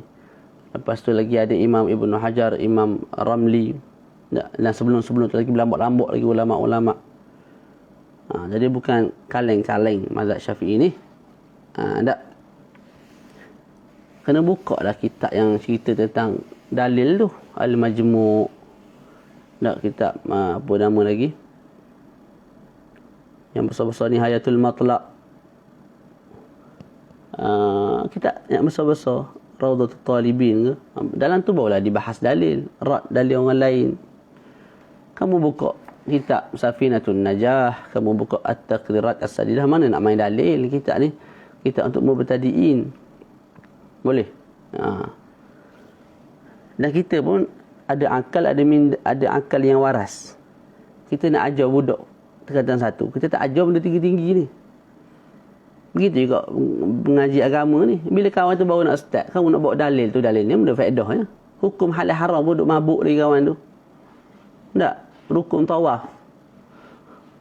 Lepas tu lagi ada Imam Ibn Hajar, Imam Ramli. Dan sebelum-sebelum tu lagi berlambak-lambak lagi ulama'-ulama'. Jadi bukan kaleng-kaleng mazhab Syafi'i ni. Tak. Kena buka lah kitab yang cerita tentang dalil tu. Al-Majmu'. Tak, kitab apa nama lagi? Yang besar-besar ni Hayatul Matlaq. Kitab yang besar-besar Rawdatul Talibin ke, dalam tu barulah dibahas dalil, rad dalil orang lain. Kamu buka kitab Safinatun Najah, kamu buka At-Taqrirat As-Sadidah, mana nak main dalil kitab ni? Kitab untuk mubtadi'in. Boleh. Dan kita pun ada akal, ada akal yang waras. Kita nak ajar budak tingkatan 1, kita tak ajar benda tinggi-tinggi ni. Begitu juga mengaji agama ni. Bila kawan tu baru nak start, kamu nak bawa dalil tu, dalil ni benda faedah ya. Hukum halal haram pun duk mabuk lagi kawan tu. Tak? Rukun tawaf.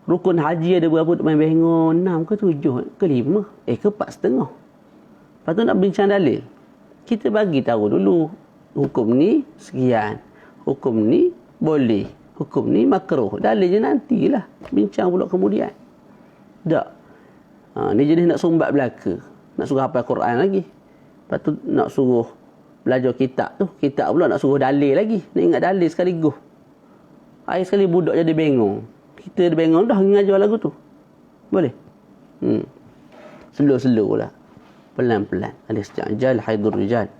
Rukun haji ada berapa duk main bengon? 6 ke 7 ke 5? Ke 4,5. Lepas tu nak bincang dalil. Kita bagi tahu dulu. Hukum ni sekian. Hukum ni boleh. Hukum ni makruh. Dalil je nantilah. Bincang pula kemudian. Tak? Ni jenis nak sumbat belaka. Nak suruh hafal Quran lagi. Lepas tu nak suruh belajar kitab tu. Kitab pula nak suruh dalil lagi. Nak ingat dalil sekaligus. Akhir sekali budak jadi bengong. Kita ada bengong dah mengajar lagu tu. Boleh? Slow-slow lah. Pelan-pelan. Al-istijal haidur rijal.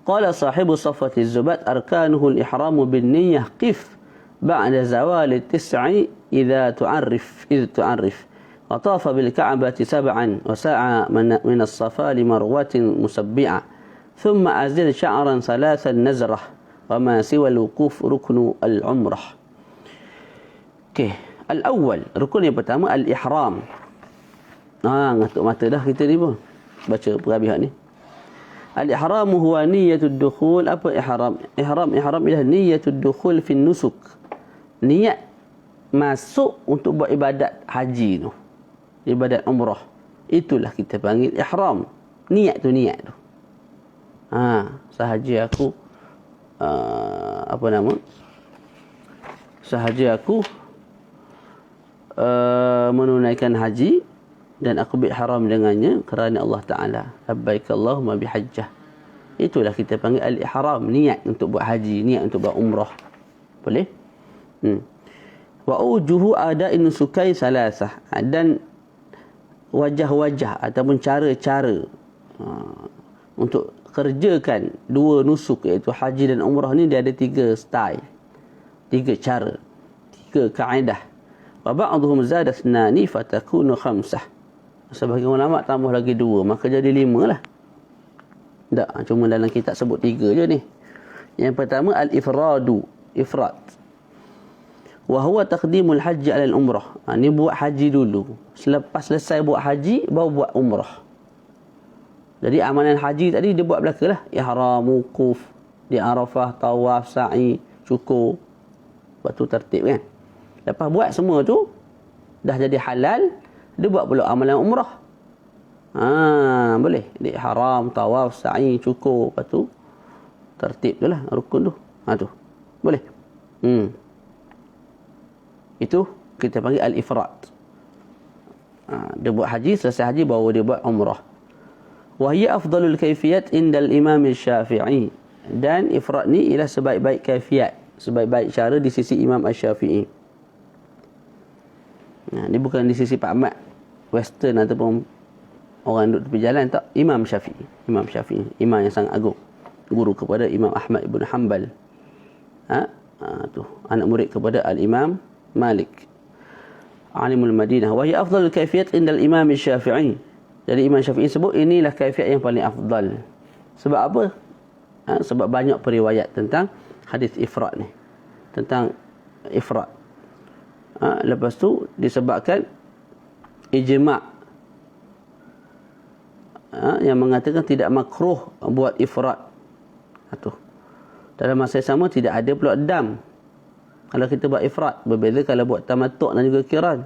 Qala sahibu Safwati Zubat arkanuhu al-ihramu bin niyyah qif ba'da zawali tis'i idza tu'arrif. وطاف بالكعبة 7 وسعى من الصفا لمروة مسبعة ثم أزل شعرا 3 نزرة وما سوى الوقوف ركن العمرة. الأول rukun yang pertama al-ihram. Ngatuk mata dah kita ni pun baca perabihan ni. Al-ihram huwa niyatud dukhul. Apa ihram? Ihram ialah niyatud dukhul fi nusuk. Niat masuk untuk buat ibadat haji tu. Ibadat umrah. Itulah kita panggil ihram. Niat tu. Sahaja aku menunaikan haji dan aku berihram dengannya kerana Allah Ta'ala. Labbaik Allahumma bihajjah. Itulah kita panggil al-ihram. Niat untuk buat haji, niat untuk buat umrah. Boleh? Wa ujuhu ada'in nusukai salasah. Dan wajah-wajah ataupun cara-cara untuk kerjakan 2 nusuk iaitu haji dan umrah ni, dia ada 3 style, 3 cara, 3 kaedah. Wa ba'dhum zada ithnani fatakunu 5. Sebahagian ulama tambah lagi 2, maka jadi 5 lah. Tak, cuma dalam kitab sebut 3 je ni. Yang pertama al-ifradu, ifrad. Wa huwa taqdimul haji 'ala al-umrah. Ni buat haji dulu. Selepas selesai buat haji baru buat umrah. Jadi amalan haji tadi dia buat belakalah. Ihram, wukuf di Arafah, tawaf, sa'i, cukur. Waktu tertib kan. Lepas buat semua tu dah jadi halal, dia buat pula amalan umrah. Boleh. Di ihram, tawaf, sa'i, cukur, lepas tu tertib tu lah rukun tu. Tu. Boleh. Itu kita panggil al-ifrad. Dia buat haji, selesai haji baru dia buat umrah. Wa hiya afdalul kaifiyat indal Imam Syafi'i. Dan ifrad ni ialah sebaik-baik kaifiyat, sebaik-baik cara di sisi Imam Asy-Syafi'i. Ni bukan di sisi Pak Mat Western ataupun orang duduk tepi jalan tak? Imam Syafi'i. Imam Syafi'i, imam yang sangat agung. Guru kepada Imam Ahmad ibn Hanbal. Tu anak murid kepada Al-Imam Malik. Alimul Madinah. Wa hiya afdalul kaifiyat indal Imam Syafi'i. Jadi Imam Syafi'i sebut inilah kaifiat yang paling afdal. Sebab apa? Sebab banyak periwayat tentang hadis ifrad ni. Tentang ifrad. Lepas tu disebabkan ijma' yang mengatakan tidak makruh buat ifrad. Dalam masa yang sama tidak ada pula dam kalau kita buat ifrad. Berbeza kalau buat tamattu' dan juga qiran.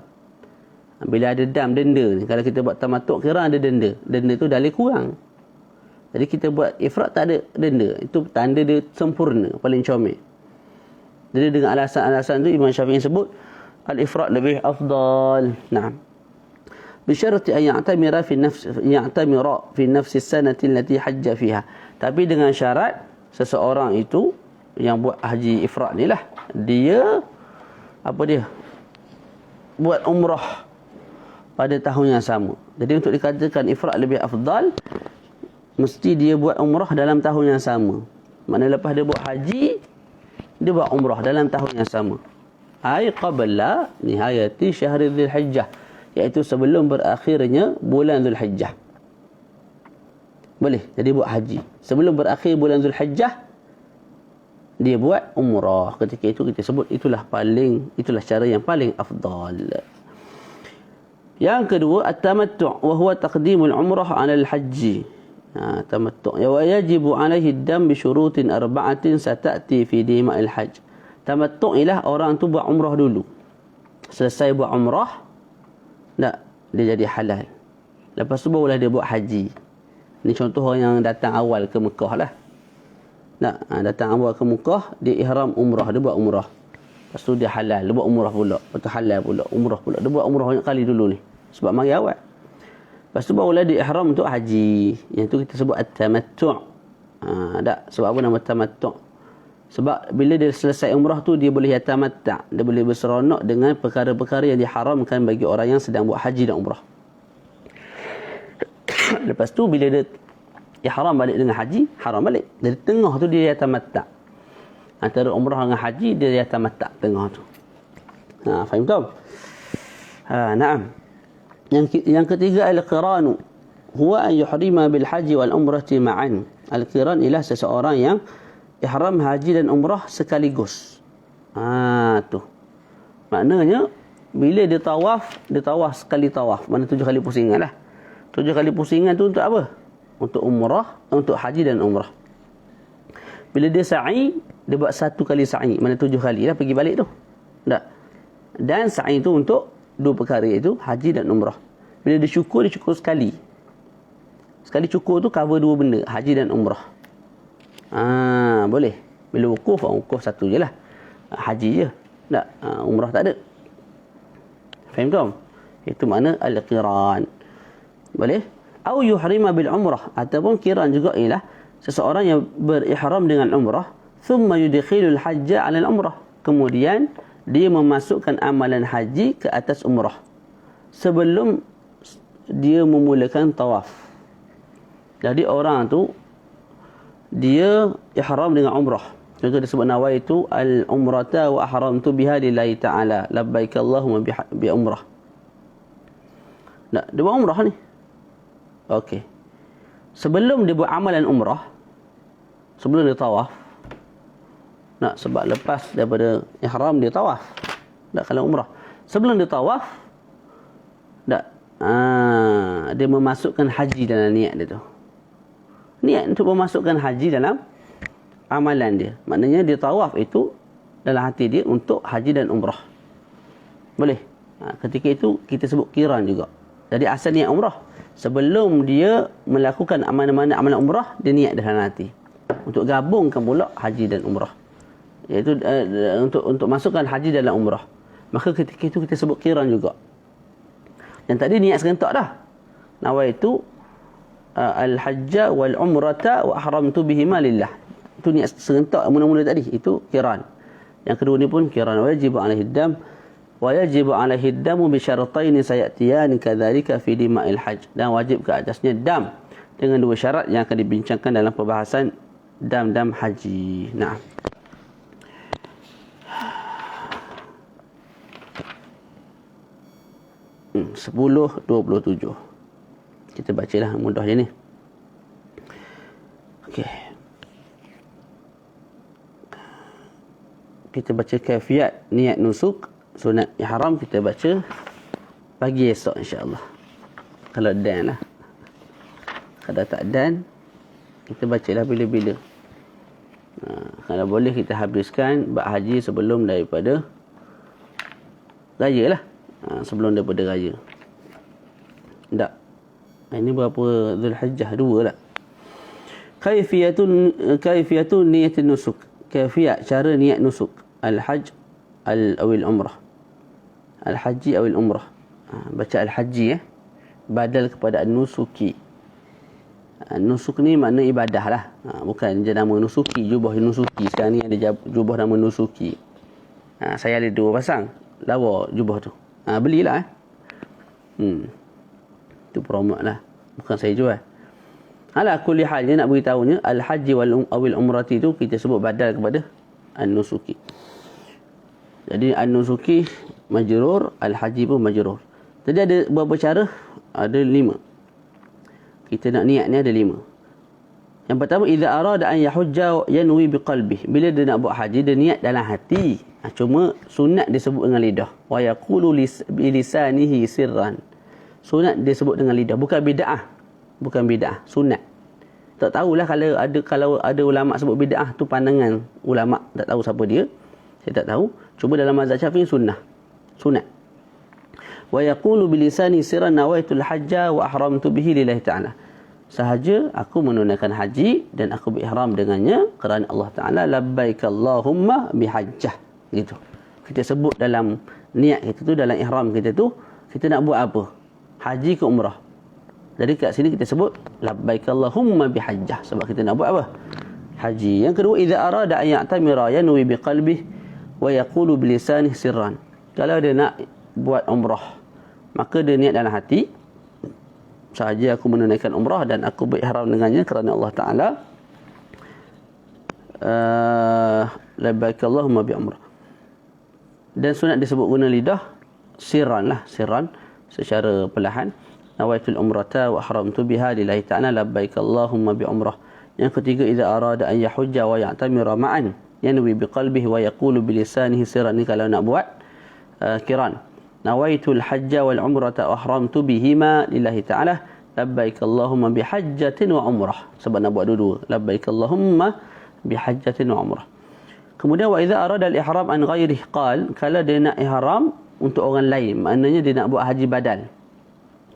Bila ada dam, denda ni. Kalau kita buat tamattu' qiran ada denda. Denda tu dalil kurang. Jadi kita buat ifrad tak ada denda. Itu tanda dia sempurna, paling comel. Jadi dengan alasan-alasan tu Imam Syafi'i sebut al-ifrad lebih afdal. Naam. Bisyarat an ya'tamira fi nafsi as-sanati allati hajja fiha. Tapi dengan syarat seseorang itu yang buat haji ifrad ni lah, dia buat umrah pada tahun yang sama. Jadi untuk dikatakan ifrad lebih afdal, mesti dia buat umrah dalam tahun yang sama. Maknanya lepas dia buat haji, dia buat umrah dalam tahun yang sama. Ai qabla nihayati syahr Dzulhijjah, iaitu sebelum berakhirnya bulan Dzulhijjah. Boleh. Jadi buat haji sebelum berakhir bulan Dzulhijjah, dia buat umrah. Ketika itu kita sebut itulah cara yang paling afdal. Yang kedua, at-tamattu' wa huwa taqdimul umrah 'ala al-hajj. Tamattu' wa yajibu 'alaihi ad-dam bi syurutin arba'atin sata'ti fi dima'il hajj. Tamattu' ialah orang tu buat umrah dulu. Selesai buat umrah, dia jadi halal. Lepas tu barulah dia buat haji. Ni contoh orang yang datang awal ke Mekah lah. Datang awal ke Mekah, dia ihram umrah, dia buat umrah. Lepas tu dia halal, dia buat umrah pula. Lepas tu halal pula, umrah pula. Dia buat umrah banyak kali dulu ni. Sebab mari awal. Lepas tu barulah dia ihram untuk haji. Yang tu kita sebut at-tamattu'. Sebab apa nama tamattu'? Sebab bila dia selesai umrah tu, dia boleh yatamatta'. Dia boleh berseronok dengan perkara-perkara yang diharamkan bagi orang yang sedang buat haji dan umrah. Lepas tu bila dia ihram balik dengan haji, haram balik. Dari tengah tu dia yatamatta'. Antara umrah dengan haji, dia yatamatta' tengah tu. Faham tak? Naam. Yang ketiga, al-qiranu huwa an yuhrima bil haji wal umrati ma'an. Al-qiran ialah seseorang yang ihram haji dan umrah sekaligus. Tu. Maknanya bila dia tawaf sekali tawaf. Mana 7 kali pusingan lah. 7 kali pusingan tu untuk apa? Untuk umrah, untuk haji dan umrah. Bila dia sa'i, dia buat 1 kali sa'i. Mana 7 kali lah pergi balik tu. Tak. Dan sa'i tu untuk 2 perkara, iaitu haji dan umrah. Bila dia cukur sekali. Sekali cukur tu cover 2 benda, haji dan umrah. Boleh. Bila wukuf 1 je lah. Haji je. Tak. Umrah tak ada. Faham tak? Itu makna al-qiran. Boleh? Au yuhrima bil umrah, ataupun qiran juga ialah seseorang yang berihram dengan umrah, thumma yudkhilul hajja 'ala al-umrah. Kemudian dia memasukkan amalan haji ke atas umrah sebelum dia memulakan tawaf. Jadi orang tu dia ihram dengan umrah. Contoh disebut nawaitu al-umrata wa ahramtu biha lillahi ta'ala. Labbaik Allahumma bi umrah. Dia buat umrah ni. Okey. Sebelum dia buat amalan umrah, sebelum dia tawaf, sebab lepas daripada ihram dia tawaf. Kalau umrah. Sebelum dia tawaf, dia memasukkan haji dalam niat dia tu. Niat untuk memasukkan haji dalam amalan dia. Maknanya dia tawaf itu dalam hati dia untuk haji dan umrah. Boleh? Ketika itu kita sebut qiran juga. Jadi asal niat umrah. Sebelum dia melakukan amalan umrah, dia niat dalam hati untuk gabungkan pula haji dan umrah. Iaitu untuk masukkan haji dalam umrah. Maka ketika itu kita sebut qiran juga. Yang tadi niat serentak dah. Nawaitu al-hajja wal umrata wa ahramtu bihima lillah. Itu niat serentak mula-mula tadi, itu qiran. Yang kedua ni pun qiran, wajib alaihi dam Wa yajibu alaihi damu bi syartain sayatiyani kadzalika fi dima'il hajj. Dan wajib ke atasnya dam dengan dua syarat yang akan dibincangkan dalam perbahasan dam-dam haji. Nah. Hmm, 10:27. Kita bacalah mudah je ni. Okey. Kita baca kaifiat niat nusuk sunat ihram, kita baca pagi esok insya-Allah. Kalau dan lah. Kalau tak dan, kita bacalah bila-bila. Kalau boleh kita habiskan bab haji sebelum daripada raya lah. Sebelum daripada raya. Tak. Ini berapa Zulhijjah? 2 lah. Kaifiyatun niyatin nusuk. Kaifiat cara niat nusuk. Al-hajj awil umrah. Al-haji awil umrah. Baca al-haji badal kepada an-nusuki. Nusuk ni makna ibadah lah. Bukan je nama nusuki, jubah nusuki. Sekarang ni ada jubah nama nusuki. Saya ada 2 pasang. Lawa jubah tu. Belilah. Itu promote lah. Bukan saya jual. Ala kulli hal, dia nak beritahunya al-haji awil umrati tu kita sebut badal kepada an-nusuki. Jadi an-nusuki majrur, al-haji pun majrur. Jadi ada beberapa cara, ada 5. Kita nak niat ni ada 5. Yang pertama, idza arada an yahujja yanwi biqalbih. Bila dia nak buat haji, dia niat dalam hati. Cuma sunat disebut dengan lidah. Wa yaqulu bilisanihi sirran. Sunat disebut dengan lidah, bukan bid'ah. Bukan bid'ah, sunat. Tak tahulah kalau ada ulama sebut bid'ah tu pandangan ulama, tak tahu siapa dia. Saya tak tahu. Cuma dalam mazhab Syafi'i sunnah. Sunat. Wa yaqulu bilisani sirran nawaitul hajja wa ahramtu bihi lillahi ta'ala. Sahaja aku menunaikan haji dan aku berihram dengannya kerana Allah Taala, labbaik Allahumma bihajjah. Gitu. Kita sebut dalam niat kita tu, dalam ihram kita tu, kita nak buat apa? Haji ke umrah. Jadi kat sini kita sebut labbaik Allahumma bihajjah, sebab kita nak buat apa? Haji. Yang kedua, idza arada an ya'tamira yanwi biqalbihi wa yaqulu bilisanihi sirran. Kalau dia nak buat umrah, maka dia niat dalam hati, sahaja aku menunaikan umrah dan aku berihram dengannya kerana Allah Taala, labbaik Allahumma bi umrah. Dan sunat disebut guna lidah sirran lah, sirran secara perlahan. Nawaitul umrata wa ahramtu biha lillahi ta'ala, labbaik Allahumma bi umrah. Yang ketiga, idza arada an yahujja wa ya'tamira ma'an yanwi biqalbihi wa yaqulu bilisanihi sirran. Ni kalau nak buat kiran. Nawaitul hajja wal umrata wa ahramtu bihima lillahi ta'ala, labbaik Allahumma bihajjatin wa umrah. Sebab nak buat dua-dua, labbaik Allahumma bihajjatin wa umrah. Kemudian wa idza arada al-ihram an ghairihi qal, kalau dia nak ihram untuk orang lain, maknanya dia nak buat haji badal,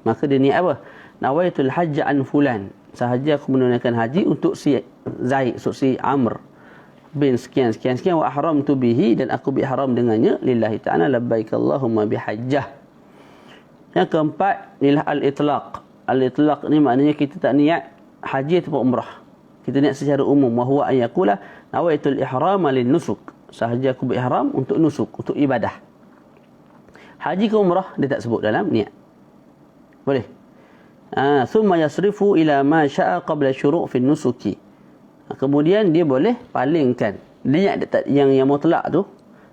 maka dia niat apa? Nawaitul hajja an fulan, sahaja aku menunaikan haji untuk si Zaid, untuk si Amr bin sekian wa ahramtu bihi, dan aku berihram dengannya lillahi ta'ala, labbaik Allahumma bihajjah. Yang keempat, inilah al-itlaq. Al-itlaq ni maknanya kita tak niat haji ataupun umrah, kita niat secara umum. Wa huwa an yaqula nawaitul ihram lin nusuk, sahaja aku berihram untuk nusuk, untuk ibadah. Haji ke umrah dia tak sebut dalam niat. Boleh. Thumma yasrifu ila ma syaa qabla syuru' fi nusuki. Kemudian dia boleh palingkan niat yang mutlak tu,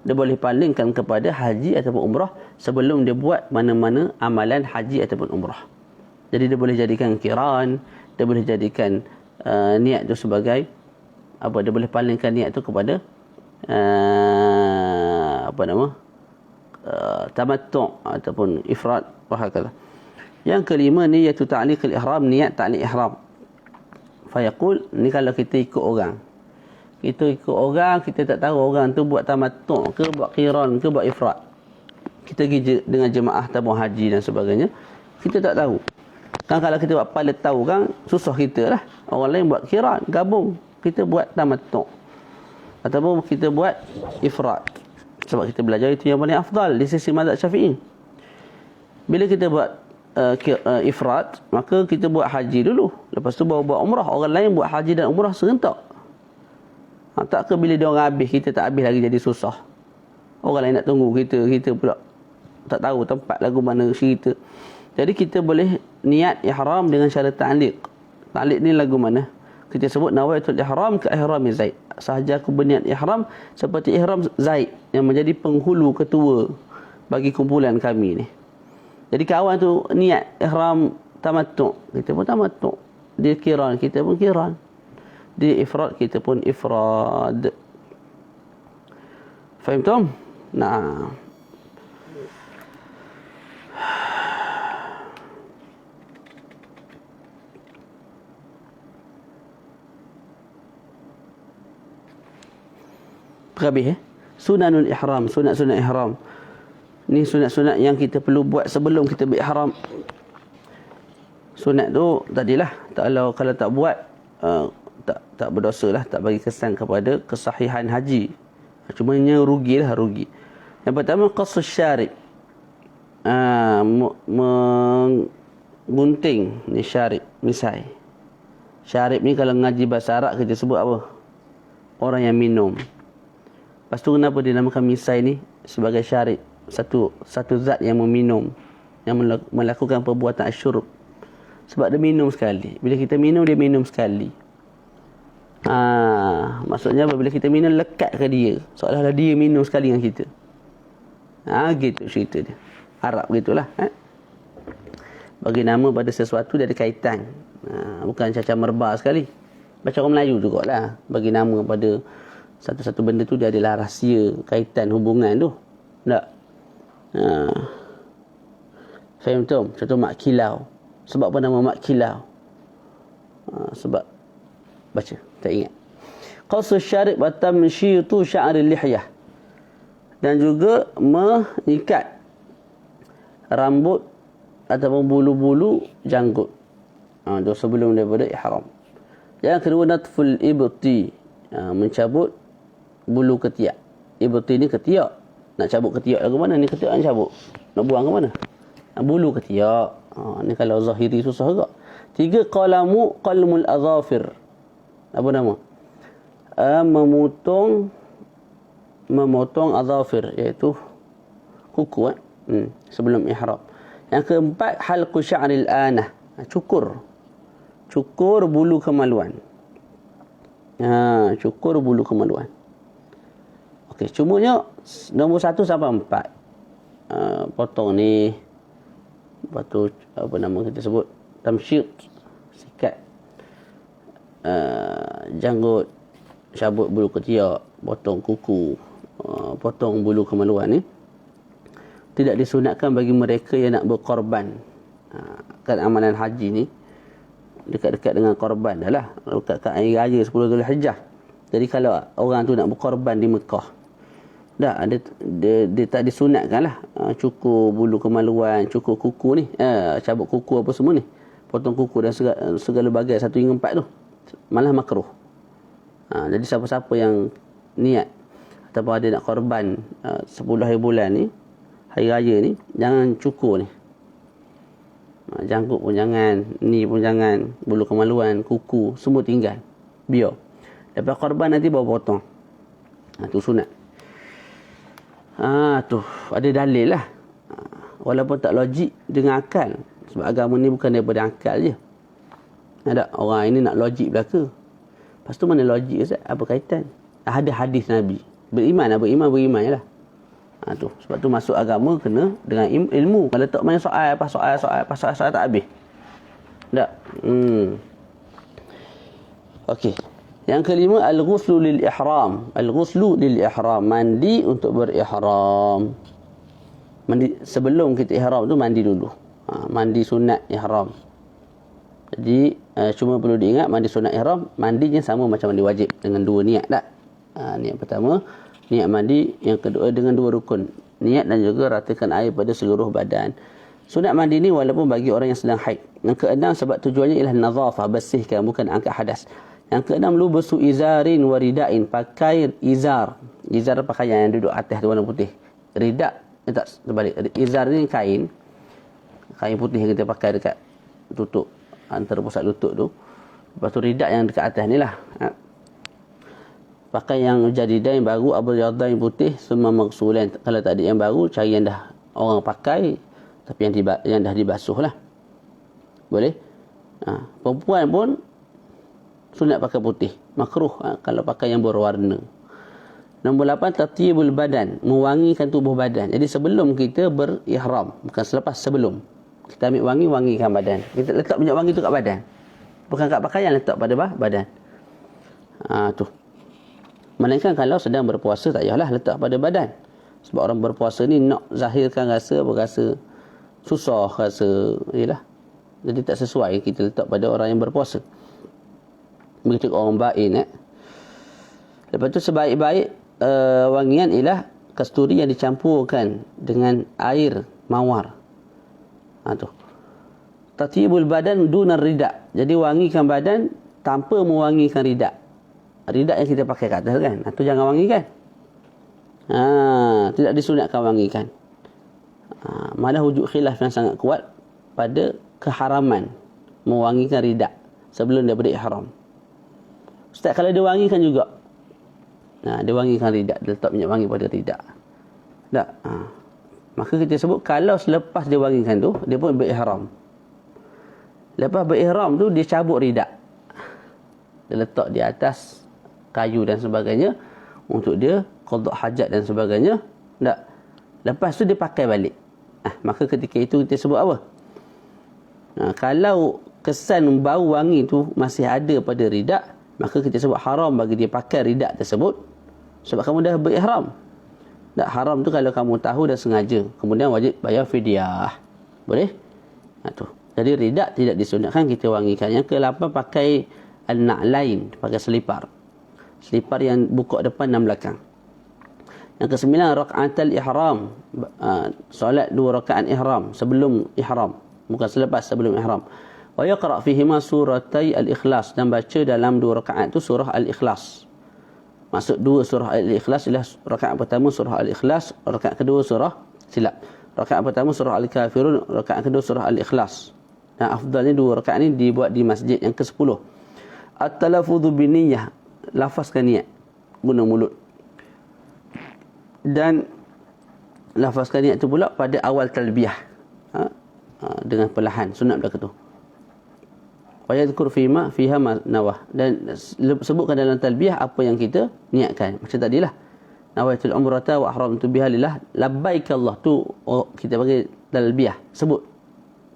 dia boleh palingkan kepada haji ataupun umrah sebelum dia buat mana-mana amalan haji ataupun umrah. Jadi dia boleh jadikan kiran, dia boleh jadikan niat tu sebagai apa, dia boleh palingkan niat tu kepada tamattu' ataupun ifrad wa hakala. Yang kelima, niyatu ta'liqil ihram, niat ta'liq ihram. Fayaqul, ni kalau kita ikut orang. Kita tak tahu orang tu buat tamattu' ke, buat qiran ke, buat ifrad. Kita pergi dengan jemaah tabung haji dan sebagainya, kita tak tahu. Kan kalau kita buat paling tahu kan, susah kita lah. Orang lain buat qiran, gabung. Kita buat tamattu'. Ataupun kita buat ifrad. Sebab kita belajar itu yang paling afdal di sisi mazhab Syafi'i. Bila kita buat ifrad, maka kita buat haji dulu, lepas tu baru buat umrah. Orang lain buat haji dan umrah serentak. Tak ke bila dia orang habis, kita tak habis lagi, jadi susah. Orang lain nak tunggu kita pula tak tahu tempat lagu mana cerita. Jadi kita boleh niat ihram dengan cara ta'liq. Ta'liq ni lagu mana? Kita sebut nawaitul ihram ke ihram Zaid. Sahaja aku berniat ihram seperti ihram Zaid yang menjadi penghulu ketua bagi kumpulan kami ni. Jadi kawan tu niat ihram tamattu', kita pun tamattu'. Dia qiran, kita pun qiran. Dia ifrad, kita pun ifrad. Faham tak? Nah. Habis sunanul ihram, sunat-sunat ihram. Ni sunat-sunat yang kita perlu buat sebelum kita berihram. Sunat tu tadilah, kalau tak buat tak berdosa lah, tak bagi kesan kepada kesahihan haji. Cumanya rugilah, rugi. Yang pertama qassus syarib. Menggunting ni syarib, misai. Syarib ni kalau ngaji bahasa Arab kita sebut apa? Orang yang minum. Lepas tu kenapa dinamakan misai ni sebagai syarib? Satu zat yang meminum, yang melakukan perbuatan asyurub. Sebab dia minum sekali. Bila kita minum, dia minum sekali. Maksudnya apabila kita minum, lekat ke dia, seolah-olah dia minum sekali dengan kita. Gitu cerita dia. Arab gitulah. Bagi nama pada sesuatu dia ada kaitan. Bukan cacar merba sekali. Baca orang Melayu jugalah. Bagi nama pada satu-satu benda tu dia adalah rahsia, kaitan, hubungan tu. Tak? Faham tu? Contoh mak kilau. Sebab apa nama mak kilau? Sebab baca, tak ingat. Qassu syarib wa tamshitu sya'ril lihyah. Dan juga mengikat rambut ataupun bulu-bulu janggut. Itu sebelum daripada ihram. Yang kedua natful ibti, mencabut bulu ketiak. Ibti ni ketiak. Nak cabut ketiak ke mana? Ni ketiak nak cabut. Nak buang ke mana? Bulu ketiak. Ni kalau zahiri susah juga. 3 qalmul azafir. Apa nama? Memotong azafir, iaitu kuku sebelum ihram. Yang keempat halqu sya'ril anah. Cukur bulu kemaluan. Cukur bulu kemaluan. Okey, cumanya nombor 1 sampai 4. Potong ni. Lepas tu apa nama kita sebut? Tamsyid, sikat janggut, cabut bulu ketiak, potong kuku, potong bulu kemaluan ni. Tidak disunatkan bagi mereka yang nak berkorban. Kan amalan haji ni dekat-dekat dengan korban dah lah. Dekat air raya 10 Zulhijjah. Jadi kalau orang tu nak berkorban di Mekah, dia tak disunatkan lah. Cukur bulu kemaluan, cukur kuku ni, cabut kuku apa semua ni, potong kuku dan segala bagai 1 hingga 4 tu malah makruh. Jadi siapa-siapa yang niat ataupun ada nak korban 10 hari bulan ni, hari raya ni, jangan cukur ni. Janggut pun jangan, ni pun jangan, bulu kemaluan, kuku, semua tinggal. Biar. Lepas korban nanti bawa potong. Tu sunat. Tu ada dalil lah. Walaupun tak logik dengan akal. Sebab agama ni bukan daripada akal je. Ada orang ini nak logik belaka. Lepas tu mana logik Ustaz? Apa kaitan? Ada hadis Nabi. Beriman je lah. Tu. Sebab tu masuk agama kena dengan ilmu. Kalau tak main soal tak habis. Tak? Okey. Yang kelima, al-ghuslu lil ihram. Al-ghuslu lil ihram, mandi untuk berihram. Mandi sebelum kita ihram tu mandi dulu. Mandi sunat ihram. Jadi cuma perlu diingat mandi sunat ihram, mandinya sama macam mandi wajib dengan 2 niat tak? Niat pertama, niat mandi. Yang kedua dengan 2 rukun. Niat dan juga ratakan air pada seluruh badan. Sunat mandi ni walaupun bagi orang yang sedang haid. Yang keenam sebab tujuannya ialah nazafah, bersihkan, bukan angkat hadas. Yang keenam lubusu izarin wa ridain, pakai izar. Izar pakaian yang duduk atas tu warna putih. Rida tak terbalik. Izar ni kain putih yang kita pakai dekat tutup antara pusat lutut tu. Lepas tu rida yang dekat atas ni lah. Pakai yang jadidah yang baru, abyadain putih, semua maghsulan. Kalau tak ada yang baru, cari yang dah orang pakai tapi yang dah dibasuh lah. Boleh. Perempuan pun sunat pakai putih. Makruh kalau pakai yang berwarna. Nombor 8, tatyibul badan, mewangikan tubuh badan. Jadi sebelum kita berihram, bukan selepas, sebelum kita ambil wangi, wangikan badan. Kita letak minyak wangi tu kat badan, bukan kat pakaian, letak pada badan. Tu. Melainkan kalau sedang berpuasa tak payahlah letak pada badan. Sebab orang berpuasa ni nak zahirkan rasa susah, yalah. Jadi tak sesuai kita letak pada orang yang berpuasa. Begitu orang bain. Lepas tu sebaik-baik wangian ialah kasturi yang dicampurkan dengan air mawar. Tu. Tatyibul badan dunar rida. Jadi wangikan badan tanpa mewangikan rida. Rida yang kita pakai kat atas kan. Itu jangan wangikan. Tidak disunatkan wangikan. Malah wujud khilaf yang sangat kuat pada keharaman mewangikan rida sebelum daripada ihram. Ustaz, kalau dia wangikan juga. Dia wangikan rida, dia letak minyak wangi pada rida. Tak. Maka kita sebut kalau selepas dia wangikan tu, dia pun berihram. Lepas berihram tu, dia cabut rida. Dia letak di atas kayu dan sebagainya untuk dia qada hajat dan sebagainya. Tak. Lepas tu dia pakai balik. Maka ketika itu kita sebut apa? Kalau kesan bau wangi tu masih ada pada rida, maka kita sebut haram bagi dia pakai rida tersebut sebab kamu dah berihram. Tak, haram tu kalau kamu tahu dan sengaja, kemudian wajib bayar fidyah. Boleh? Tu. Jadi rida tidak disunatkan kita wangikan. Yang ke-8, pakai an-na'lain, pakai selipar. Selipar yang buka depan dan belakang. Yang ke-9, raka'atul ihram. Solat 2 rakaat ihram sebelum ihram, bukan selepas, sebelum ihram. Wa yaqra' fihima suratai al-ikhlas, dan baca dalam 2 rakaat tu surah al-ikhlas. Maksud 2 surah al-ikhlas ialah rakaat pertama surah al-ikhlas, rakaat kedua surah rakaat pertama surah al-kafirun, rakaat kedua surah al-ikhlas. Dan afdalnya 2 rakaat ni dibuat di masjid. Yang ke-10, at-talaffudhu biniyah, lafazkan niat guna mulut. Dan lafazkan niat tu pula pada awal talbiyah. Dengan perlahan, sunat belaka tu. Wa yadhkur fiha ma nawah, dan sebutkan dalam talbiyah apa yang kita niatkan. Macam tadilah, nawaitul umrata wa ahramtu biha lillah labbaik Allah tu, kita bagi talbiyah, sebut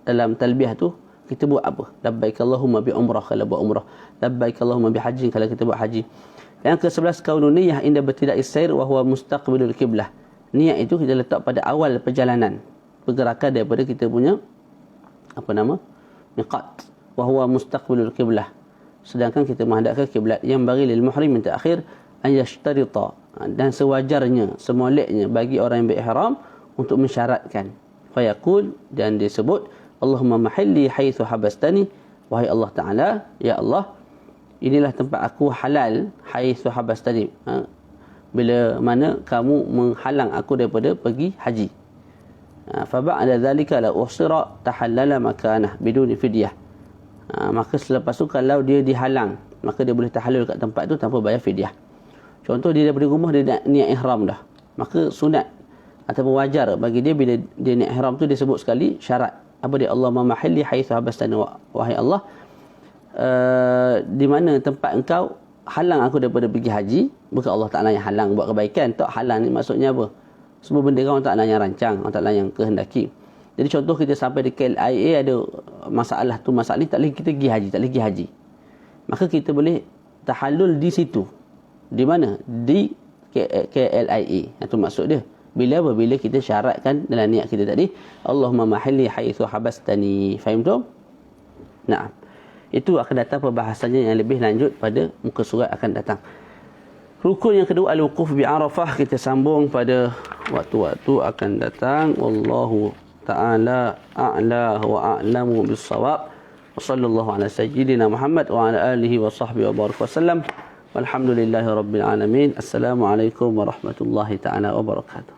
dalam talbiyah tu kita buat apa? Labbaik Allahumma bi umrah kalau buat umrah, labbaik Allahumma bi hajjin kalau kita buat haji. Yang ke-11, kaunun niyah inda ibtida'is sair wa huwa mustaqbilul qiblah. Niat itu kita letak pada awal perjalanan, pergerakan daripada kita punya miqat, wa huwa mustaqbilul qiblah, sedangkan kita menghadap ke kiblat. Yang bagi lil muhrim min ta'khir an yashtarita, dan sewajarnya, semoleknya bagi orang yang berihram untuk mensyaratkan. Fa yaqul, dan disebut, Allahumma mahalli haitsu habastani, wahai Allah Taala, ya Allah, inilah tempat aku halal, haitsu habastani, bila mana kamu menghalang aku daripada pergi haji. Fa ba'da zalika la usira tahallala makanah biduni fidyah. Maka selepas tu kalau dia dihalang, maka dia boleh tahallul kat tempat tu tanpa bayar fidyah. Contoh dia daripada rumah dia niat ihram dah, maka sunat ataupun wajar bagi dia bila dia niat ihram tu dia sebut sekali syarat. Apa dia? Allahumma mahalli haitsu habastani, wahai Allah, di mana tempat engkau halang aku daripada pergi haji. Bukan Allah Ta'ala yang halang buat kebaikan. Tak, halang ni maksudnya apa? Semua benda kan Allah Ta'ala yang rancang, Allah Ta'ala yang kehendaki. Jadi contoh kita sampai di KLIA ada masalah tu, masalah ni tak lagi kita pergi haji, tak lagi haji. Maka kita boleh tahallul di situ. Di mana? Di KLIA. Itu maksud dia. Bila apa? Bila kita syaratkan dalam niat kita tadi, Allahumma mahalli haitsu habastani. Faham tu? Nah, itu akan datang perbahasannya yang lebih lanjut pada muka surat akan datang. Rukun yang kedua, al-wuquf bi Arafah, kita sambung pada waktu-waktu akan datang. Wallahu ta'ala a'la wa a'lamu bis-shawab. Wa sallallahu ala sayyidina Muhammad wa ala alihi wa sahbihi wa baraka wasallam. Walhamdulillahi rabbil alamin. Assalamualaikum warahmatullahi ta'ala wabarakatuh.